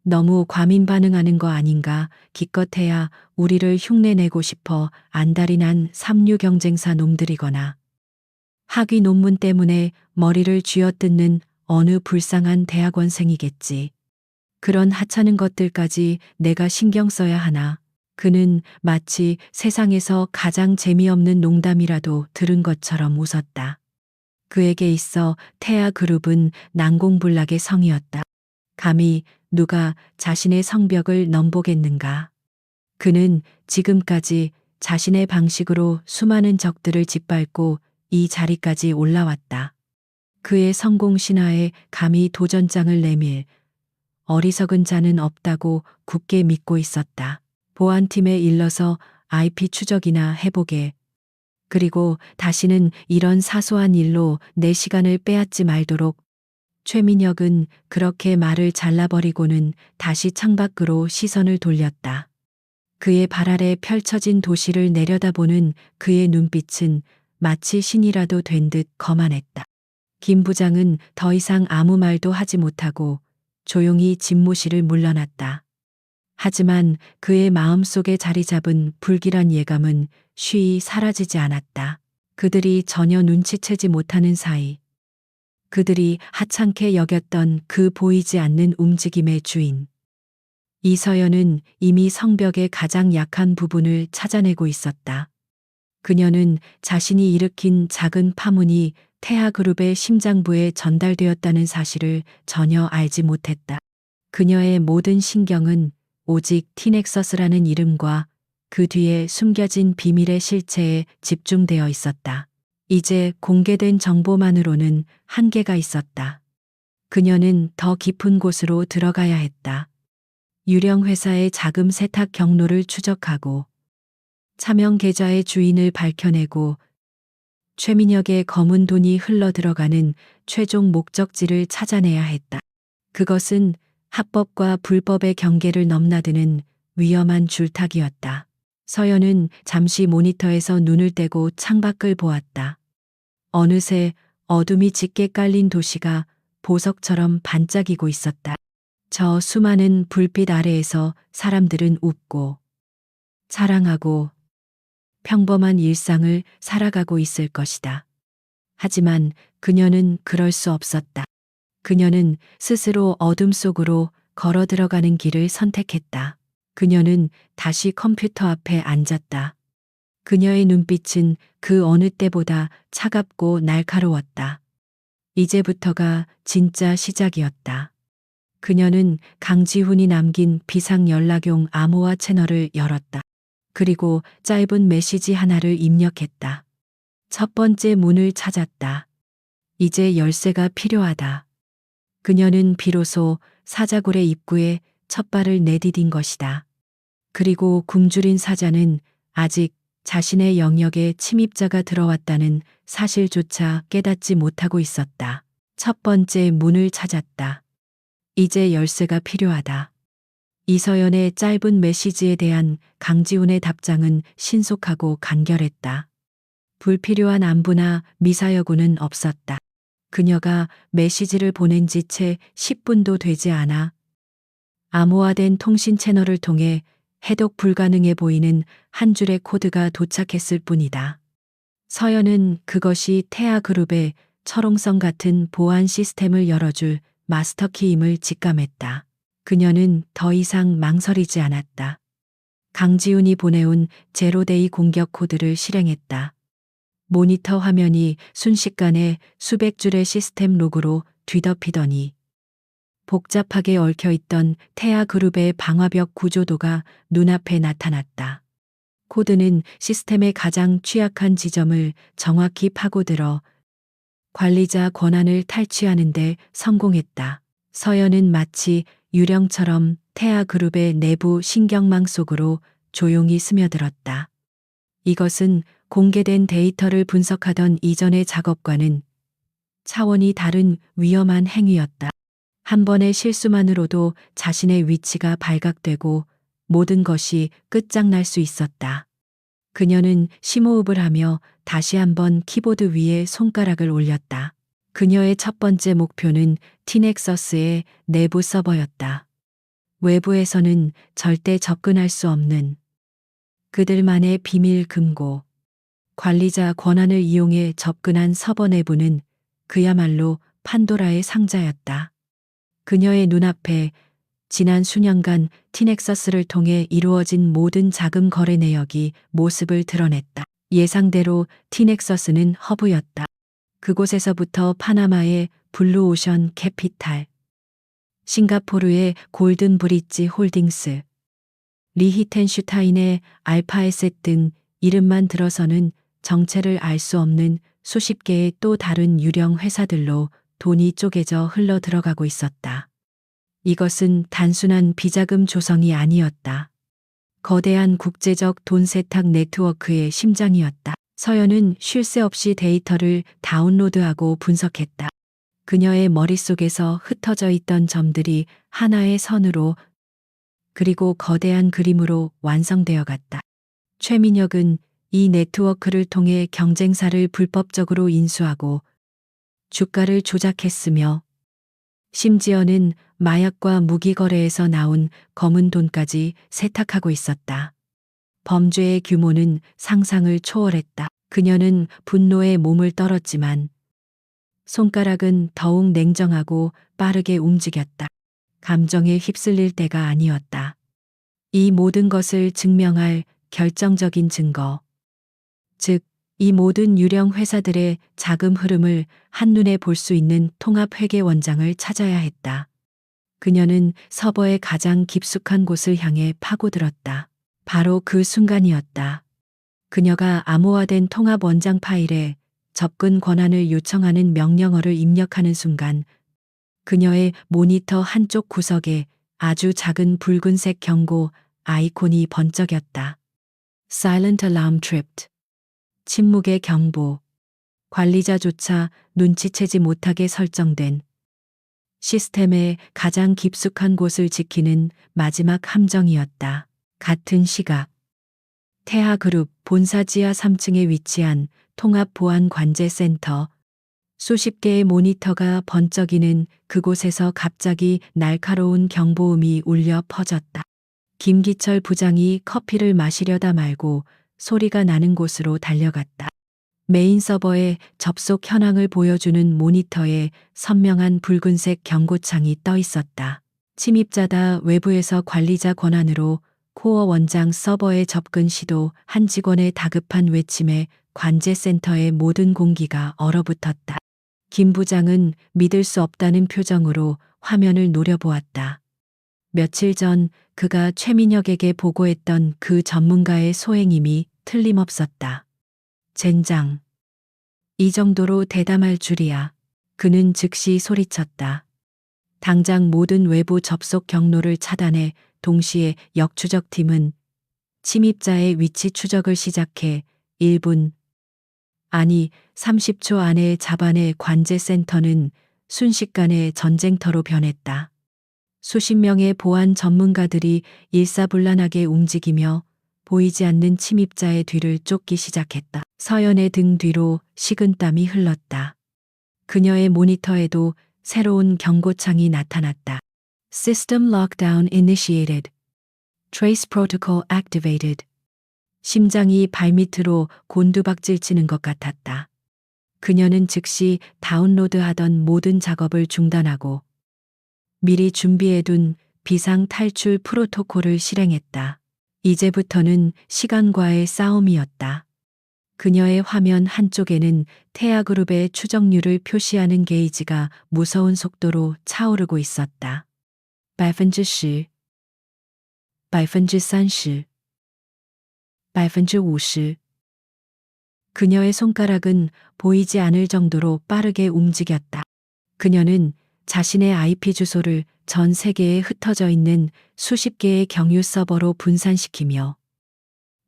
너무 과민 반응하는 거 아닌가. 기껏해야 우리를 흉내내고 싶어 안달이 난 삼류 경쟁사 놈들이거나 학위 논문 때문에 머리를 쥐어뜯는 어느 불쌍한 대학원생이겠지. 그런 하찮은 것들까지 내가 신경 써야 하나. 그는 마치 세상에서 가장 재미없는 농담이라도 들은 것처럼 웃었다. 그에게 있어 태아그룹은 난공불락의 성이었다. 감히 누가 자신의 성벽을 넘보겠는가. 그는 지금까지 자신의 방식으로 수많은 적들을 짓밟고 이 자리까지 올라왔다. 그의 성공 신화에 감히 도전장을 내밀 어리석은 자는 없다고 굳게 믿고 있었다. 보안팀에 일러서 IP 추적이나 해보게. 그리고 다시는 이런 사소한 일로 내 시간을 빼앗지 말도록. 최민혁은 그렇게 말을 잘라버리고는 다시 창밖으로 시선을 돌렸다. 그의 발 아래 펼쳐진 도시를 내려다보는 그의 눈빛은 마치 신이라도 된 듯 거만했다. 김 부장은 더 이상 아무 말도 하지 못하고 조용히 집무실을 물러났다. 하지만 그의 마음속에 자리 잡은 불길한 예감은 쉬이 사라지지 않았다. 그들이 전혀 눈치채지 못하는 사이 그들이 하찮게 여겼던 그 보이지 않는 움직임의 주인. 이서연은 이미 성벽의 가장 약한 부분을 찾아내고 있었다. 그녀는 자신이 일으킨 작은 파문이 태아그룹의 심장부에 전달되었다는 사실을 전혀 알지 못했다. 그녀의 모든 신경은 오직 티넥서스라는 이름과 그 뒤에 숨겨진 비밀의 실체에 집중되어 있었다. 이제 공개된 정보만으로는 한계가 있었다. 그녀는 더 깊은 곳으로 들어가야 했다. 유령 회사의 자금 세탁 경로를 추적하고 차명 계좌의 주인을 밝혀내고 최민혁의 검은 돈이 흘러 들어가는 최종 목적지를 찾아내야 했다. 그것은 합법과 불법의 경계를 넘나드는 위험한 줄타기였다. 서연은 잠시 모니터에서 눈을 떼고 창밖을 보았다. 어느새 어둠이 짙게 깔린 도시가 보석처럼 반짝이고 있었다. 저 수많은 불빛 아래에서 사람들은 웃고 사랑하고 평범한 일상을 살아가고 있을 것이다. 하지만 그녀는 그럴 수 없었다. 그녀는 스스로 어둠 속으로 걸어 들어가는 길을 선택했다. 그녀는 다시 컴퓨터 앞에 앉았다. 그녀의 눈빛은 그 어느 때보다 차갑고 날카로웠다. 이제부터가 진짜 시작이었다. 그녀는 강지훈이 남긴 비상 연락용 암호화 채널을 열었다. 그리고 짧은 메시지 하나를 입력했다. 첫 번째 문을 찾았다. 이제 열쇠가 필요하다. 그녀는 비로소 사자굴의 입구에 첫 발을 내디딘 것이다. 그리고 굶주린 사자는 아직 자신의 영역에 침입자가 들어왔다는 사실조차 깨닫지 못하고 있었다. 첫 번째 문을 찾았다. 이제 열쇠가 필요하다. 이서연의 짧은 메시지에 대한 강지훈의 답장은 신속하고 간결했다. 불필요한 안부나 미사여구는 없었다. 그녀가 메시지를 보낸 지 채 10분도 되지 않아 암호화된 통신 채널을 통해 해독 불가능해 보이는 한 줄의 코드가 도착했을 뿐이다. 서연은 그것이 태아그룹의 철옹성 같은 보안 시스템을 열어줄 마스터키임을 직감했다. 그녀는 더 이상 망설이지 않았다. 강지훈이 보내온 제로데이 공격 코드를 실행했다. 모니터 화면이 순식간에 수백 줄의 시스템 로그로 뒤덮이더니 복잡하게 얽혀있던 태아그룹의 방화벽 구조도가 눈앞에 나타났다. 코드는 시스템의 가장 취약한 지점을 정확히 파고들어 관리자 권한을 탈취하는 데 성공했다. 서연은 마치 유령처럼 태아그룹의 내부 신경망 속으로 조용히 스며들었다. 이것은 공개된 데이터를 분석하던 이전의 작업과는 차원이 다른 위험한 행위였다. 한 번의 실수만으로도 자신의 위치가 발각되고 모든 것이 끝장날 수 있었다. 그녀는 심호흡을 하며 다시 한번 키보드 위에 손가락을 올렸다. 그녀의 첫 번째 목표는 티넥서스의 내부 서버였다. 외부에서는 절대 접근할 수 없는 그들만의 비밀 금고. 관리자 권한을 이용해 접근한 서버 내부는 그야말로 판도라의 상자였다. 그녀의 눈앞에 지난 수년간 티넥서스를 통해 이루어진 모든 자금 거래 내역이 모습을 드러냈다. 예상대로 티넥서스는 허브였다. 그곳에서부터 파나마의 블루오션 캐피탈, 싱가포르의 골든 브릿지 홀딩스, 리히텐슈타인의 알파에셋 등 이름만 들어서는 정체를 알 수 없는 수십 개의 또 다른 유령 회사들로 돈이 쪼개져 흘러 들어가고 있었다. 이것은 단순한 비자금 조성이 아니었다. 거대한 국제적 돈 세탁 네트워크의 심장이었다. 서연은 쉴 새 없이 데이터를 다운로드하고 분석했다. 그녀의 머릿속에서 흩어져 있던 점들이 하나의 선으로 그리고 거대한 그림으로 완성되어 갔다. 최민혁은 이 네트워크를 통해 경쟁사를 불법적으로 인수하고 주가를 조작했으며 심지어는 마약과 무기 거래에서 나온 검은 돈까지 세탁하고 있었다. 범죄의 규모는 상상을 초월했다. 그녀는 분노에 몸을 떨었지만 손가락은 더욱 냉정하고 빠르게 움직였다. 감정에 휩쓸릴 때가 아니었다. 이 모든 것을 증명할 결정적인 증거. 즉, 이 모든 유령 회사들의 자금 흐름을 한눈에 볼 수 있는 통합회계 원장을 찾아야 했다. 그녀는 서버의 가장 깊숙한 곳을 향해 파고들었다. 바로 그 순간이었다. 그녀가 암호화된 통합 원장 파일에 접근 권한을 요청하는 명령어를 입력하는 순간 그녀의 모니터 한쪽 구석에 아주 작은 붉은색 경고 아이콘이 번쩍였다. Silent Alarm Tripped. 침묵의 경보. 관리자조차 눈치채지 못하게 설정된 시스템의 가장 깊숙한 곳을 지키는 마지막 함정이었다. 같은 시각. 태하그룹 본사 지하 3층에 위치한 통합보안관제센터. 수십 개의 모니터가 번쩍이는 그곳에서 갑자기 날카로운 경보음이 울려 퍼졌다. 김기철 부장이 커피를 마시려다 말고 소리가 나는 곳으로 달려갔다. 메인 서버의 접속 현황을 보여주는 모니터에 선명한 붉은색 경고창이 떠 있었다. 침입자다. 외부에서 관리자 권한으로 코어 원장 서버에 접근 시도. 한 직원의 다급한 외침에 관제센터의 모든 공기가 얼어붙었다. 김 부장은 믿을 수 없다는 표정으로 화면을 노려보았다. 며칠 전 그가 최민혁에게 보고했던 그 전문가의 소행임이 틀림없었다. 젠장. 이 정도로 대담할 줄이야. 그는 즉시 소리쳤다. 당장 모든 외부 접속 경로를 차단해. 동시에 역추적팀은 침입자의 위치 추적을 시작해 1분, 아니 30초 안에 잡아내. 관제센터는 순식간에 전쟁터로 변했다. 수십 명의 보안 전문가들이 일사불란하게 움직이며 보이지 않는 침입자의 뒤를 쫓기 시작했다. 서연의 등 뒤로 식은땀이 흘렀다. 그녀의 모니터에도 새로운 경고창이 나타났다. System lockdown initiated. Trace protocol activated. 심장이 발밑으로 곤두박질 치는 것 같았다. 그녀는 즉시 다운로드하던 모든 작업을 중단하고 미리 준비해둔 비상 탈출 프로토콜을 실행했다. 이제부터는 시간과의 싸움이었다. 그녀의 화면 한쪽에는 태아그룹의 추적률을 표시하는 게이지가 무서운 속도로 차오르고 있었다. 10%, 30%, 50%. 그녀의 손가락은 보이지 않을 정도로 빠르게 움직였다. 그녀는 자신의 IP 주소를 전 세계에 흩어져 있는 수십 개의 경유 서버로 분산시키며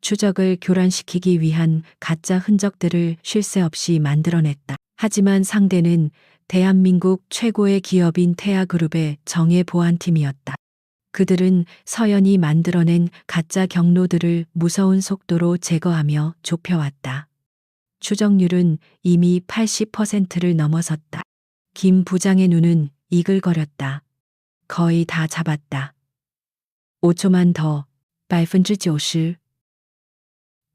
추적을 교란시키기 위한 가짜 흔적들을 쉴 새 없이 만들어냈다. 하지만 상대는 대한민국 최고의 기업인 태아그룹의 정예 보안팀이었다. 그들은 서연이 만들어낸 가짜 경로들을 무서운 속도로 제거하며 좁혀왔다. 추정률은 이미 80%를 넘어섰다. 김 부장의 눈은 이글거렸다. 거의 다 잡았다. 5초만 더. 90%,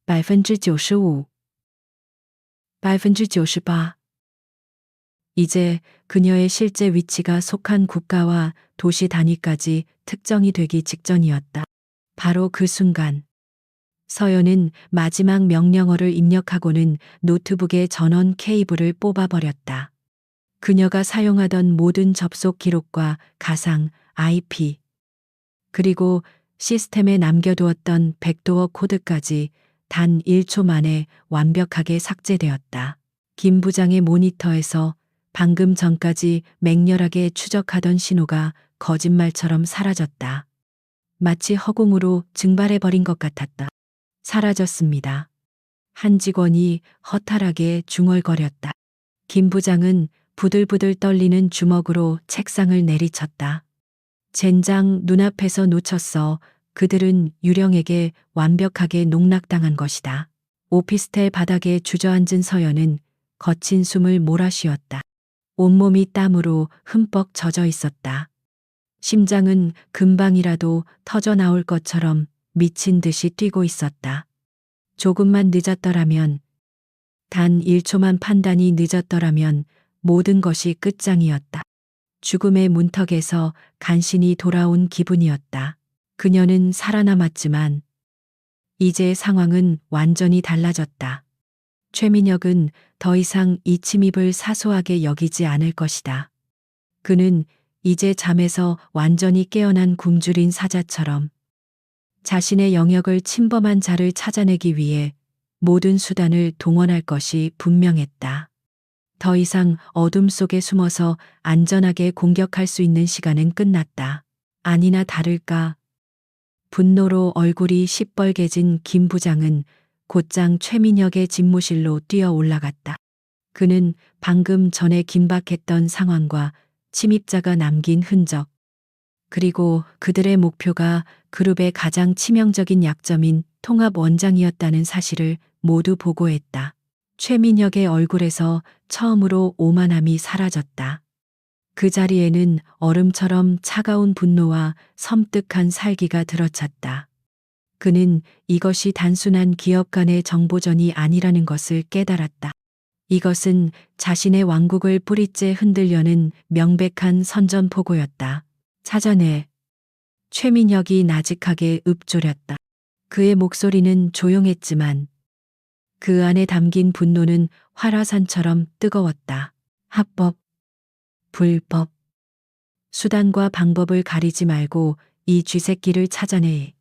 95%, 98%. 이제 그녀의 실제 위치가 속한 국가와 도시 단위까지 특정이 되기 직전이었다. 바로 그 순간 서연은 마지막 명령어를 입력하고는 노트북의 전원 케이블을 뽑아버렸다. 그녀가 사용하던 모든 접속 기록과 가상 IP 그리고 시스템에 남겨두었던 백도어 코드까지 단 1초 만에 완벽하게 삭제되었다. 김 부장의 모니터에서 방금 전까지 맹렬하게 추적하던 신호가 거짓말처럼 사라졌다. 마치 허공으로 증발해버린 것 같았다. 사라졌습니다. 한 직원이 허탈하게 중얼거렸다. 김 부장은 부들부들 떨리는 주먹으로 책상을 내리쳤다. 젠장 눈앞에서 놓쳤어. 그들은 유령에게 완벽하게 농락당한 것이다. 오피스텔 바닥에 주저앉은 서연은 거친 숨을 몰아쉬었다. 온몸이 땀으로 흠뻑 젖어 있었다. 심장은 금방이라도 터져 나올 것처럼 미친 듯이 뛰고 있었다. 조금만 늦었더라면, 단 1초만 판단이 늦었더라면 모든 것이 끝장이었다. 죽음의 문턱에서 간신히 돌아온 기분이었다. 그녀는 살아남았지만 이제 상황은 완전히 달라졌다. 최민혁은 더 이상 이 침입을 사소하게 여기지 않을 것이다. 그는 이제 잠에서 완전히 깨어난 굶주린 사자처럼 자신의 영역을 침범한 자를 찾아내기 위해 모든 수단을 동원할 것이 분명했다. 더 이상 어둠 속에 숨어서 안전하게 공격할 수 있는 시간은 끝났다. 아니나 다를까. 분노로 얼굴이 시뻘개진 김 부장은 곧장 최민혁의 집무실로 뛰어 올라갔다. 그는 방금 전에 긴박했던 상황과 침입자가 남긴 흔적, 그리고 그들의 목표가 그룹의 가장 치명적인 약점인 통합 원장이었다는 사실을 모두 보고했다. 최민혁의 얼굴에서 처음으로 오만함이 사라졌다. 그 자리에는 얼음처럼 차가운 분노와 섬뜩한 살기가 들어찼다. 그는 이것이 단순한 기업 간의 정보전이 아니라는 것을 깨달았다. 이것은 자신의 왕국을 뿌리째 흔들려는 명백한 선전포고였다. 사전에 최민혁이 나직하게 읊조렸다. 그의 목소리는 조용했지만 그 안에 담긴 분노는 활화산처럼 뜨거웠다. 합법, 불법, 수단과 방법을 가리지 말고 이 쥐새끼를 찾아내.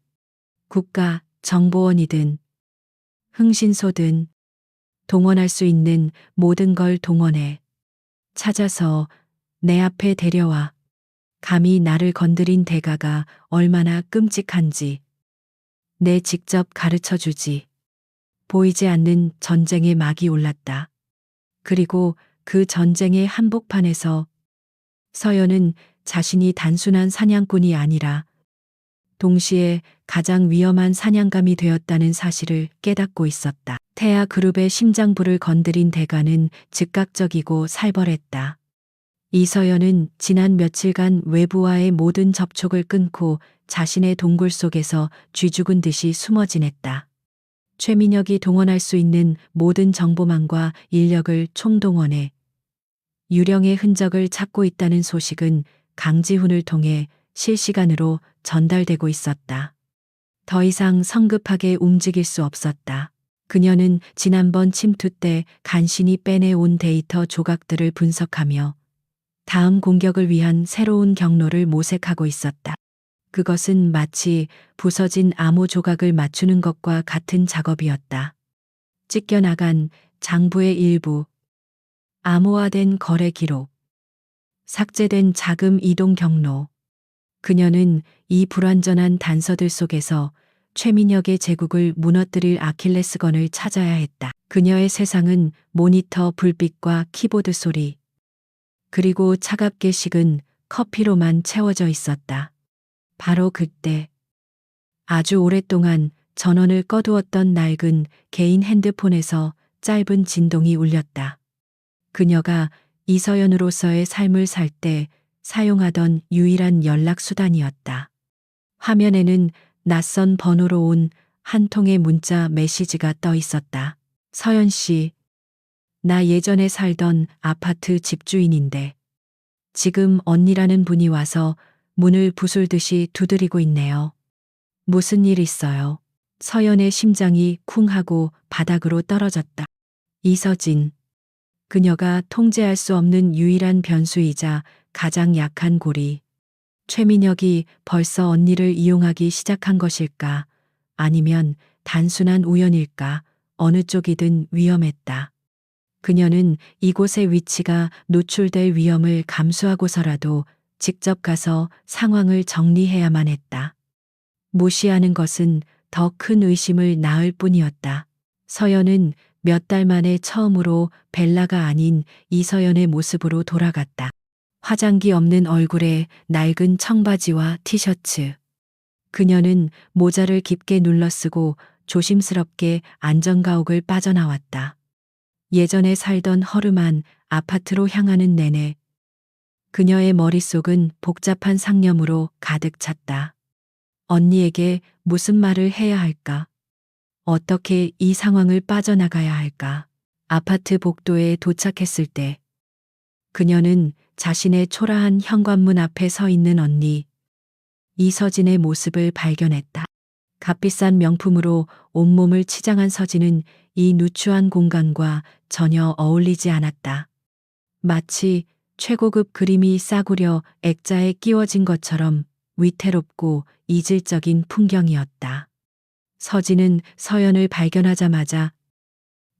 국가, 정보원이든 흥신소든 동원할 수 있는 모든 걸 동원해. 찾아서 내 앞에 데려와. 감히 나를 건드린 대가가 얼마나 끔찍한지 내 직접 가르쳐 주지. 보이지 않는 전쟁의 막이 올랐다. 그리고 그 전쟁의 한복판에서 서연은 자신이 단순한 사냥꾼이 아니라 동시에 가장 위험한 사냥감이 되었다는 사실을 깨닫고 있었다. 태아 그룹의 심장부를 건드린 대가는 즉각적이고 살벌했다. 이서연은 지난 며칠간 외부와의 모든 접촉을 끊고 자신의 동굴 속에서 쥐죽은 듯이 숨어 지냈다. 최민혁이 동원할 수 있는 모든 정보망과 인력을 총동원해 유령의 흔적을 찾고 있다는 소식은 강지훈을 통해 실시간으로 전달되고 있었다. 더 이상 성급하게 움직일 수 없었다. 그녀는 지난번 침투 때 간신히 빼내온 데이터 조각들을 분석하며 다음 공격을 위한 새로운 경로를 모색하고 있었다. 그것은 마치 부서진 암호 조각을 맞추는 것과 같은 작업이었다. 찢겨나간 장부의 일부, 암호화된 거래 기록, 삭제된 자금 이동 경로. 그녀는 이 불완전한 단서들 속에서 최민혁의 제국을 무너뜨릴 아킬레스건을 찾아야 했다. 그녀의 세상은 모니터 불빛과 키보드 소리, 그리고 차갑게 식은 커피로만 채워져 있었다. 바로 그때 아주 오랫동안 전원을 꺼두었던 낡은 개인 핸드폰에서 짧은 진동이 울렸다. 그녀가 이서연으로서의 삶을 살 때 사용하던 유일한 연락 수단이었다. 화면에는 낯선 번호로 온 한 통의 문자 메시지가 떠 있었다. 서연 씨, 나 예전에 살던 아파트 집주인인데 지금 언니라는 분이 와서 문을 부술듯이 두드리고 있네요. 무슨 일 있어요? 서연의 심장이 쿵 하고 바닥으로 떨어졌다. 이서진. 그녀가 통제할 수 없는 유일한 변수이자 가장 약한 고리. 최민혁이 벌써 언니를 이용하기 시작한 것일까? 아니면 단순한 우연일까? 어느 쪽이든 위험했다. 그녀는 이곳의 위치가 노출될 위험을 감수하고서라도 직접 가서 상황을 정리해야만 했다. 무시하는 것은 더 큰 의심을 낳을 뿐이었다. 서연은 몇 달 만에 처음으로 벨라가 아닌 이서연의 모습으로 돌아갔다. 화장기 없는 얼굴에 낡은 청바지와 티셔츠. 그녀는 모자를 깊게 눌러쓰고 조심스럽게 안전가옥을 빠져나왔다. 예전에 살던 허름한 아파트로 향하는 내내 그녀의 머릿속은 복잡한 상념으로 가득 찼다. 언니에게 무슨 말을 해야 할까? 어떻게 이 상황을 빠져나가야 할까? 아파트 복도에 도착했을 때 그녀는 자신의 초라한 현관문 앞에 서 있는 언니 이서진의 모습을 발견했다. 값비싼 명품으로 온몸을 치장한 서진은 이 누추한 공간과 전혀 어울리지 않았다. 마치 최고급 그림이 싸구려 액자에 끼워진 것처럼 위태롭고 이질적인 풍경이었다. 서진은 서연을 발견하자마자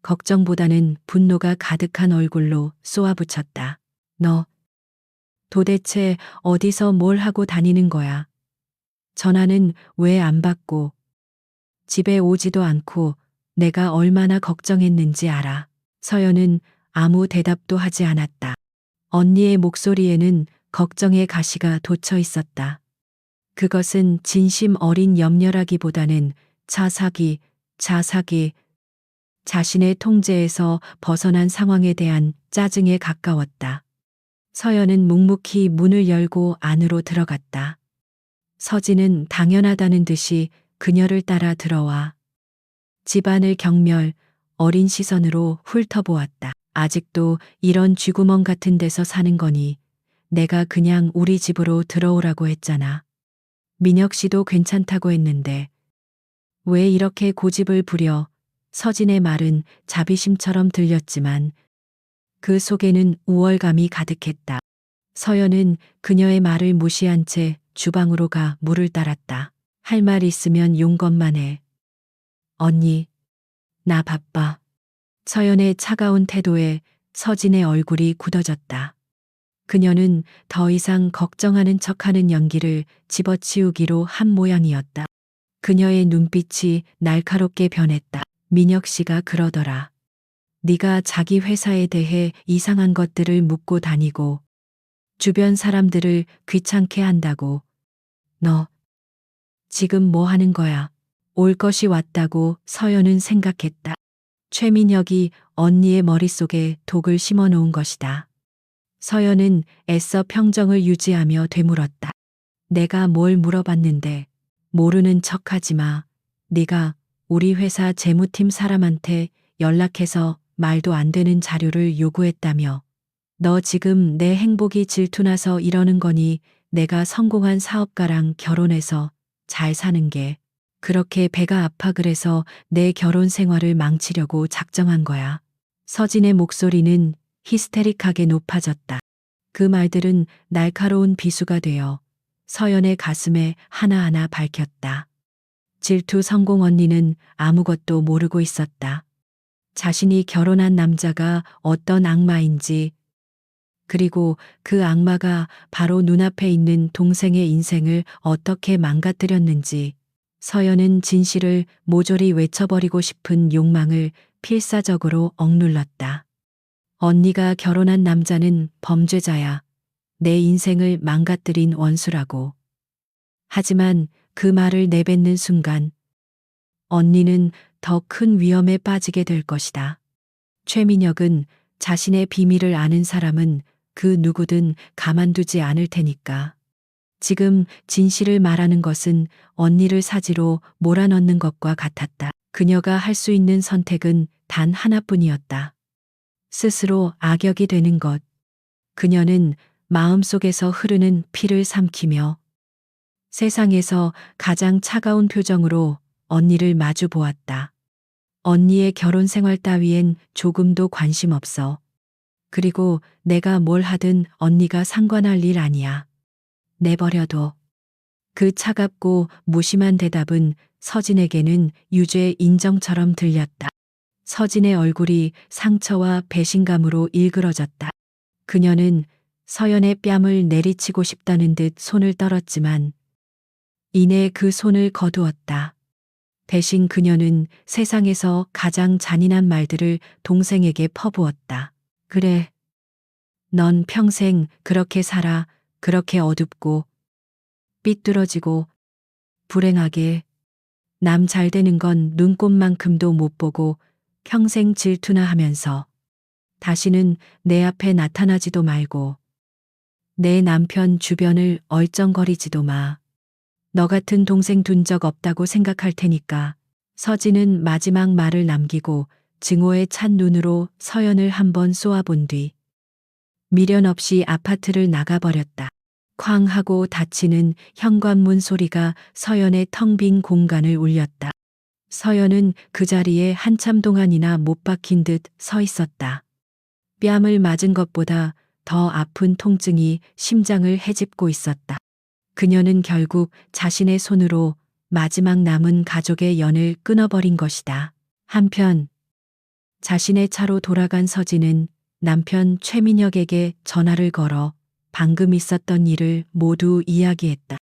걱정보다는 분노가 가득한 얼굴로 쏘아붙였다. 너 도대체 어디서 뭘 하고 다니는 거야? 전화는 왜 안 받고 집에 오지도 않고 내가 얼마나 걱정했는지 알아. 서연은 아무 대답도 하지 않았다. 언니의 목소리에는 걱정의 가시가 돋쳐 있었다. 그것은 진심 어린 염려라기보다는 자사기, 자신의 통제에서 벗어난 상황에 대한 짜증에 가까웠다. 서연은 묵묵히 문을 열고 안으로 들어갔다. 서진은 당연하다는 듯이 그녀를 따라 들어와 집안을 경멸, 어린 시선으로 훑어보았다. 아직도 이런 쥐구멍 같은 데서 사는 거니 내가 그냥 우리 집으로 들어오라고 했잖아. 민혁 씨도 괜찮다고 했는데 왜 이렇게 고집을 부려? 서진의 말은 자비심처럼 들렸지만 그 속에는 우월감이 가득했다. 서연은 그녀의 말을 무시한 채 주방으로 가 물을 따랐다. 할 말 있으면 용건만 해. 언니, 나 바빠. 서연의 차가운 태도에 서진의 얼굴이 굳어졌다. 그녀는 더 이상 걱정하는 척하는 연기를 집어치우기로 한 모양이었다. 그녀의 눈빛이 날카롭게 변했다. 민혁 씨가 그러더라. 네가 자기 회사에 대해 이상한 것들을 묻고 다니고 주변 사람들을 귀찮게 한다고. 너 지금 뭐 하는 거야? 올 것이 왔다고 서연은 생각했다. 최민혁이 언니의 머릿속에 독을 심어놓은 것이다. 서연은 애써 평정을 유지하며 되물었다. 내가 뭘 물어봤는데 모르는 척하지 마. 네가 우리 회사 재무팀 사람한테 연락해서 말도 안 되는 자료를 요구했다며. 너 지금 내 행복이 질투나서 이러는 거니 내가 성공한 사업가랑 결혼해서 잘 사는 게 그렇게 배가 아파 그래서 내 결혼 생활을 망치려고 작정한 거야. 서진의 목소리는 히스테릭하게 높아졌다. 그 말들은 날카로운 비수가 되어 서연의 가슴에 하나하나 밝혔다. 질투 성공 언니는 아무것도 모르고 있었다. 자신이 결혼한 남자가 어떤 악마인지, 그리고 그 악마가 바로 눈앞에 있는 동생의 인생을 어떻게 망가뜨렸는지, 서연은 진실을 모조리 외쳐버리고 싶은 욕망을 필사적으로 억눌렀다. 언니가 결혼한 남자는 범죄자야. 내 인생을 망가뜨린 원수라고. 하지만 그 말을 내뱉는 순간 언니는 더 큰 위험에 빠지게 될 것이다. 최민혁은 자신의 비밀을 아는 사람은 그 누구든 가만두지 않을 테니까. 지금 진실을 말하는 것은 언니를 사지로 몰아넣는 것과 같았다. 그녀가 할 수 있는 선택은 단 하나뿐이었다. 스스로 악역이 되는 것. 그녀는 마음속에서 흐르는 피를 삼키며 세상에서 가장 차가운 표정으로 언니를 마주 보았다. 언니의 결혼 생활 따위엔 조금도 관심 없어. 그리고 내가 뭘 하든 언니가 상관할 일 아니야. 내버려둬. 그 차갑고 무심한 대답은 서진에게는 유죄 인정처럼 들렸다. 서진의 얼굴이 상처와 배신감으로 일그러졌다. 그녀는 서연의 뺨을 내리치고 싶다는 듯 손을 떨었지만 이내 그 손을 거두었다. 대신 그녀는 세상에서 가장 잔인한 말들을 동생에게 퍼부었다. 그래. 넌 평생 그렇게 살아. 그렇게 어둡고 삐뚤어지고 불행하게 남 잘 되는 건 눈꼽만큼도 못 보고 평생 질투나 하면서 다시는 내 앞에 나타나지도 말고 내 남편 주변을 얼쩡거리지도 마. 너 같은 동생 둔 적 없다고 생각할 테니까. 서진은 마지막 말을 남기고 증오에 찬 눈으로 서연을 한번 쏘아본 뒤 미련 없이 아파트를 나가버렸다. 쾅 하고 닫히는 현관문 소리가 서연의 텅 빈 공간을 울렸다. 서연은 그 자리에 한참 동안이나 못 박힌 듯 서 있었다. 뺨을 맞은 것보다 더 아픈 통증이 심장을 헤집고 있었다. 그녀는 결국 자신의 손으로 마지막 남은 가족의 연을 끊어버린 것이다. 한편 자신의 차로 돌아간 서진은 남편 최민혁에게 전화를 걸어 방금 있었던 일을 모두 이야기했다.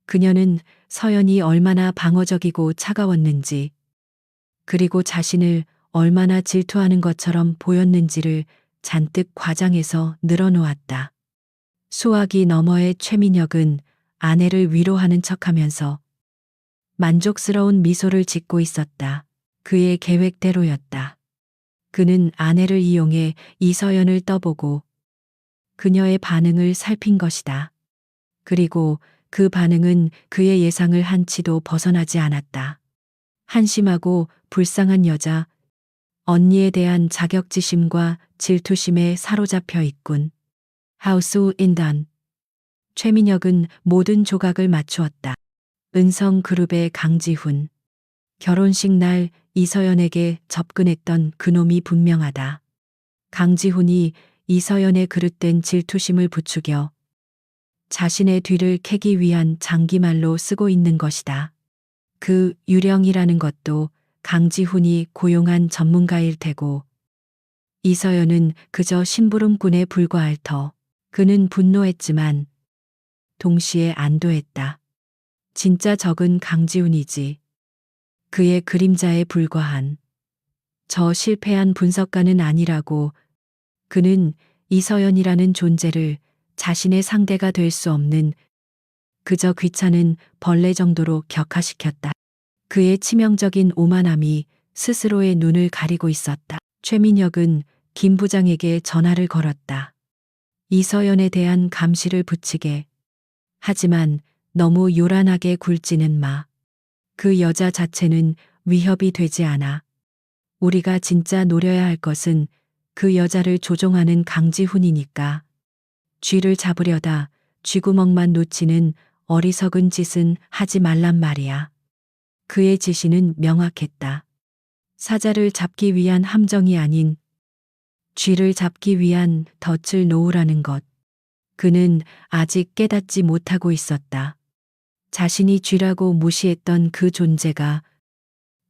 그녀는 서연이 얼마나 방어적이고 차가웠는지, 그리고 자신을 얼마나 질투하는 것처럼 보였는지를 잔뜩 과장해서 늘어놓았다. 수화기 너머의 최민혁은 아내를 위로하는 척하면서 만족스러운 미소를 짓고 있었다. 그의 계획대로였다. 그는 아내를 이용해 이서연을 떠보고 그녀의 반응을 살핀 것이다. 그리고 그 반응은 그의 예상을 한치도 벗어나지 않았다. 한심하고 불쌍한 여자, 언니에 대한 자격지심과 질투심에 사로잡혀 있군. 하우스 인던. 최민혁은 모든 조각을 맞추었다. 은성 그룹의 강지훈. 결혼식 날 이서연에게 접근했던 그놈이 분명하다. 강지훈이 이서연의 그릇된 질투심을 부추겨 자신의 뒤를 캐기 위한 장기말로 쓰고 있는 것이다. 그 유령이라는 것도 강지훈이 고용한 전문가일 테고 이서연은 그저 심부름꾼에 불과할 터. 그는 분노했지만 동시에 안도했다. 진짜 적은 강지훈이지. 그의 그림자에 불과한 저 실패한 분석가는 아니라고. 그는 이서연이라는 존재를 자신의 상대가 될 수 없는 그저 귀찮은 벌레 정도로 격화시켰다. 그의 치명적인 오만함이 스스로의 눈을 가리고 있었다. 최민혁은 김 부장에게 전화를 걸었다. 이서연에 대한 감시를 붙이게. 하지만 너무 요란하게 굴지는 마. 그 여자 자체는 위협이 되지 않아. 우리가 진짜 노려야 할 것은 그 여자를 조종하는 강지훈이니까. 쥐를 잡으려다 쥐구멍만 놓치는 어리석은 짓은 하지 말란 말이야. 그의 지시는 명확했다. 사자를 잡기 위한 함정이 아닌 쥐를 잡기 위한 덫을 놓으라는 것. 그는 아직 깨닫지 못하고 있었다. 자신이 쥐라고 무시했던 그 존재가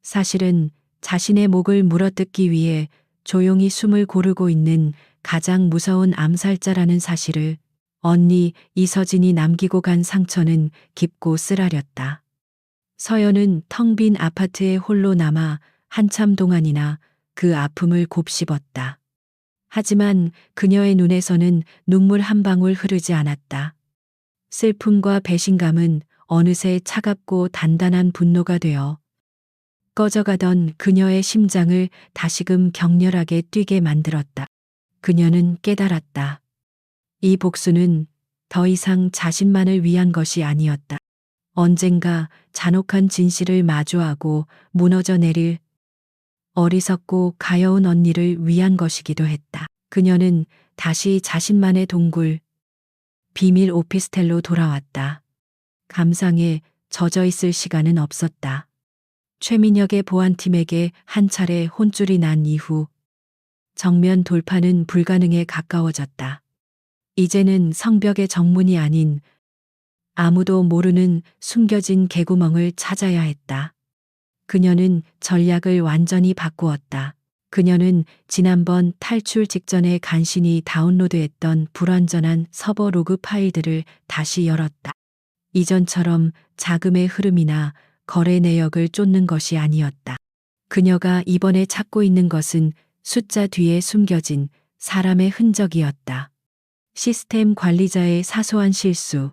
사실은 자신의 목을 물어뜯기 위해 조용히 숨을 고르고 있는 가장 무서운 암살자라는 사실을. 언니 이서진이 남기고 간 상처는 깊고 쓰라렸다. 서연은 텅 빈 아파트에 홀로 남아 한참 동안이나 그 아픔을 곱씹었다. 하지만 그녀의 눈에서는 눈물 한 방울 흐르지 않았다. 슬픔과 배신감은 어느새 차갑고 단단한 분노가 되어 꺼져가던 그녀의 심장을 다시금 격렬하게 뛰게 만들었다. 그녀는 깨달았다. 이 복수는 더 이상 자신만을 위한 것이 아니었다. 언젠가 잔혹한 진실을 마주하고 무너져 내릴 어리석고 가여운 언니를 위한 것이기도 했다. 그녀는 다시 자신만의 동굴, 비밀 오피스텔로 돌아왔다. 감상에 젖어 있을 시간은 없었다. 최민혁의 보안팀에게 한 차례 혼쭐이 난 이후 정면 돌파는 불가능에 가까워졌다. 이제는 성벽의 정문이 아닌 아무도 모르는 숨겨진 개구멍을 찾아야 했다. 그녀는 전략을 완전히 바꾸었다. 그녀는 지난번 탈출 직전에 간신히 다운로드했던 불완전한 서버 로그 파일들을 다시 열었다. 이전처럼 자금의 흐름이나 거래 내역을 쫓는 것이 아니었다. 그녀가 이번에 찾고 있는 것은 숫자 뒤에 숨겨진 사람의 흔적이었다. 시스템 관리자의 사소한 실수,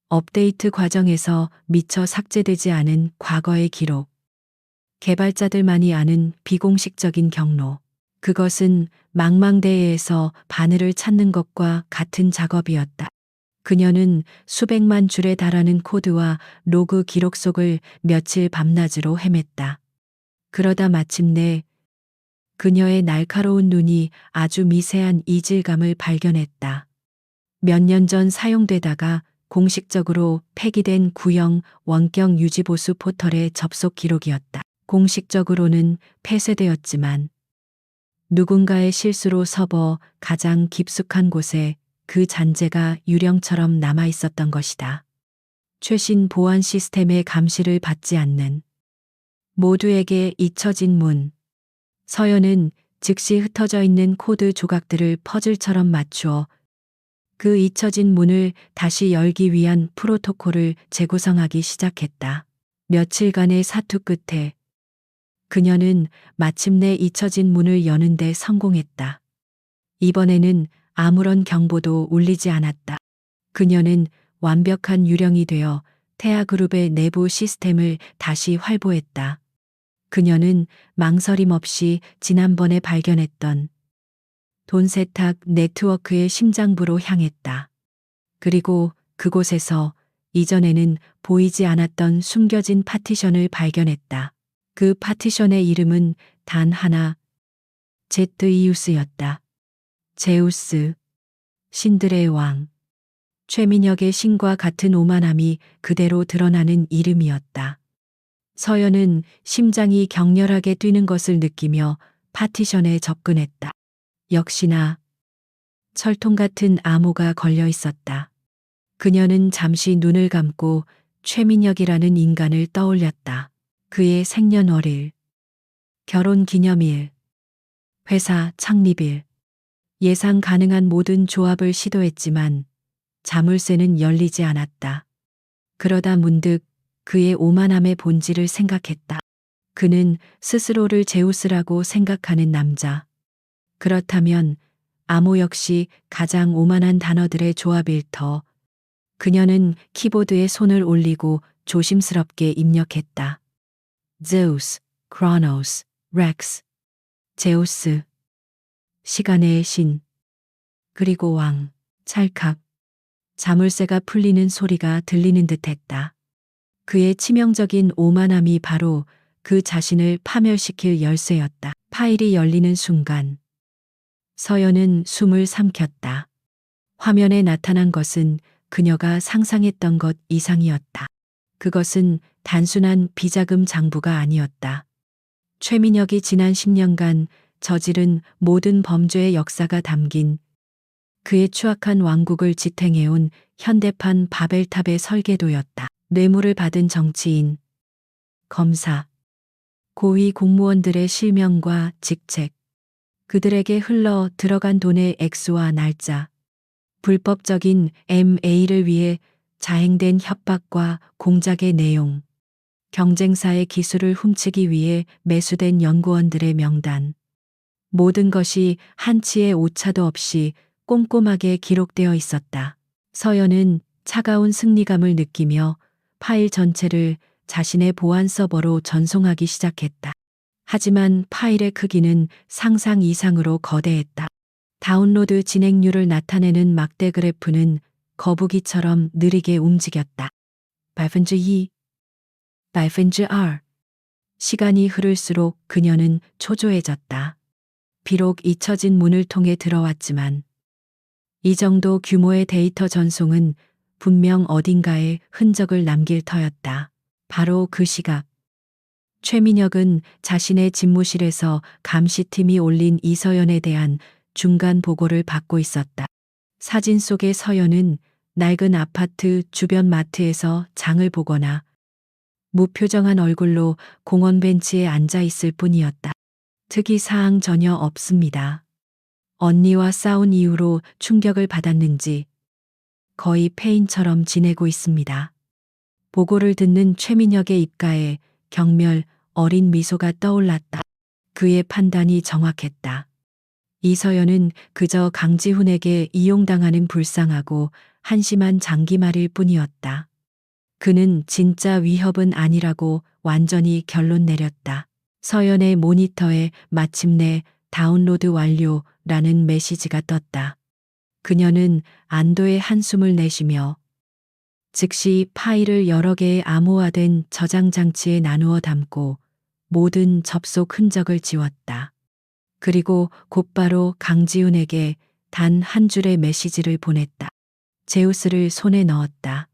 업데이트 과정에서 미처 삭제되지 않은 과거의 기록, 개발자들만이 아는 비공식적인 경로. 그것은 망망대해에서 바늘을 찾는 것과 같은 작업이었다. 그녀는 수백만 줄에 달하는 코드와 로그 기록 속을 며칠 밤낮으로 헤맸다. 그러다 마침내 그녀의 날카로운 눈이 아주 미세한 이질감을 발견했다. 몇 년 전 사용되다가 공식적으로 폐기된 구형 원격 유지보수 포털의 접속 기록이었다. 공식적으로는 폐쇄되었지만 누군가의 실수로 서버 가장 깊숙한 곳에 그 잔재가 유령처럼 남아 있었던 것이다. 최신 보안 시스템의 감시를 받지 않는 모두에게 잊혀진 문. 서연은 즉시 흩어져 있는 코드 조각들을 퍼즐처럼 맞추어 그 잊혀진 문을 다시 열기 위한 프로토콜을 재구성하기 시작했다. 며칠간의 사투 끝에 그녀는 마침내 잊혀진 문을 여는데 성공했다. 이번에는 아무런 경보도 울리지 않았다. 그녀는 완벽한 유령이 되어 태아그룹의 내부 시스템을 다시 활보했다. 그녀는 망설임 없이 지난번에 발견했던 돈 세탁 네트워크의 심장부로 향했다. 그리고 그곳에서 이전에는 보이지 않았던 숨겨진 파티션을 발견했다. 그 파티션의 이름은 단 하나, 제트이우스였다. 제우스, 신들의 왕. 최민혁의 신과 같은 오만함이 그대로 드러나는 이름이었다. 서연은 심장이 격렬하게 뛰는 것을 느끼며 파티션에 접근했다. 역시나 철통 같은 암호가 걸려 있었다. 그녀는 잠시 눈을 감고 최민혁이라는 인간을 떠올렸다. 그의 생년월일, 결혼 기념일, 회사 창립일, 예상 가능한 모든 조합을 시도했지만 자물쇠는 열리지 않았다. 그러다 문득 그의 오만함의 본질을 생각했다. 그는 스스로를 제우스라고 생각하는 남자. 그렇다면 암호 역시 가장 오만한 단어들의 조합일 터. 그녀는 키보드에 손을 올리고 조심스럽게 입력했다. 제우스, 크로노스, 렉스. 제우스. 시간의 신. 그리고 왕. 찰칵. 자물쇠가 풀리는 소리가 들리는 듯했다. 그의 치명적인 오만함이 바로 그 자신을 파멸시킬 열쇠였다. 파일이 열리는 순간 서연은 숨을 삼켰다. 화면에 나타난 것은 그녀가 상상했던 것 이상이었다. 그것은 단순한 비자금 장부가 아니었다. 최민혁이 지난 10년간 저지른 모든 범죄의 역사가 담긴 그의 추악한 왕국을 지탱해온 현대판 바벨탑의 설계도였다. 뇌물을 받은 정치인, 검사, 고위 공무원들의 실명과 직책, 그들에게 흘러 들어간 돈의 액수와 날짜, 불법적인 MA를 위해 자행된 협박과 공작의 내용, 경쟁사의 기술을 훔치기 위해 매수된 연구원들의 명단. 모든 것이 한치의 오차도 없이 꼼꼼하게 기록되어 있었다. 서연은 차가운 승리감을 느끼며 파일 전체를 자신의 보안 서버로 전송하기 시작했다. 하지만 파일의 크기는 상상 이상으로 거대했다. 다운로드 진행률을 나타내는 막대 그래프는 거북이처럼 느리게 움직였다. 2%, 2%. 시간이 흐를수록 그녀는 초조해졌다. 비록 잊혀진 문을 통해 들어왔지만 이 정도 규모의 데이터 전송은 분명 어딘가에 흔적을 남길 터였다. 바로 그 시각. 최민혁은 자신의 집무실에서 감시팀이 올린 이서연에 대한 중간 보고를 받고 있었다. 사진 속의 서연은 낡은 아파트 주변 마트에서 장을 보거나 무표정한 얼굴로 공원 벤치에 앉아 있을 뿐이었다. 특이사항 전혀 없습니다. 언니와 싸운 이후로 충격을 받았는지 거의 폐인처럼 지내고 있습니다. 보고를 듣는 최민혁의 입가에 경멸 어린 미소가 떠올랐다. 그의 판단이 정확했다. 이서연은 그저 강지훈에게 이용당하는 불쌍하고 한심한 장기말일 뿐이었다. 그는 진짜 위협은 아니라고 완전히 결론 내렸다. 서연의 모니터에 마침내 다운로드 완료라는 메시지가 떴다. 그녀는 안도의 한숨을 내쉬며 즉시 파일을 여러 개의 암호화된 저장 장치에 나누어 담고 모든 접속 흔적을 지웠다. 그리고 곧바로 강지훈에게 단 한 줄의 메시지를 보냈다. 제우스를 손에 넣었다.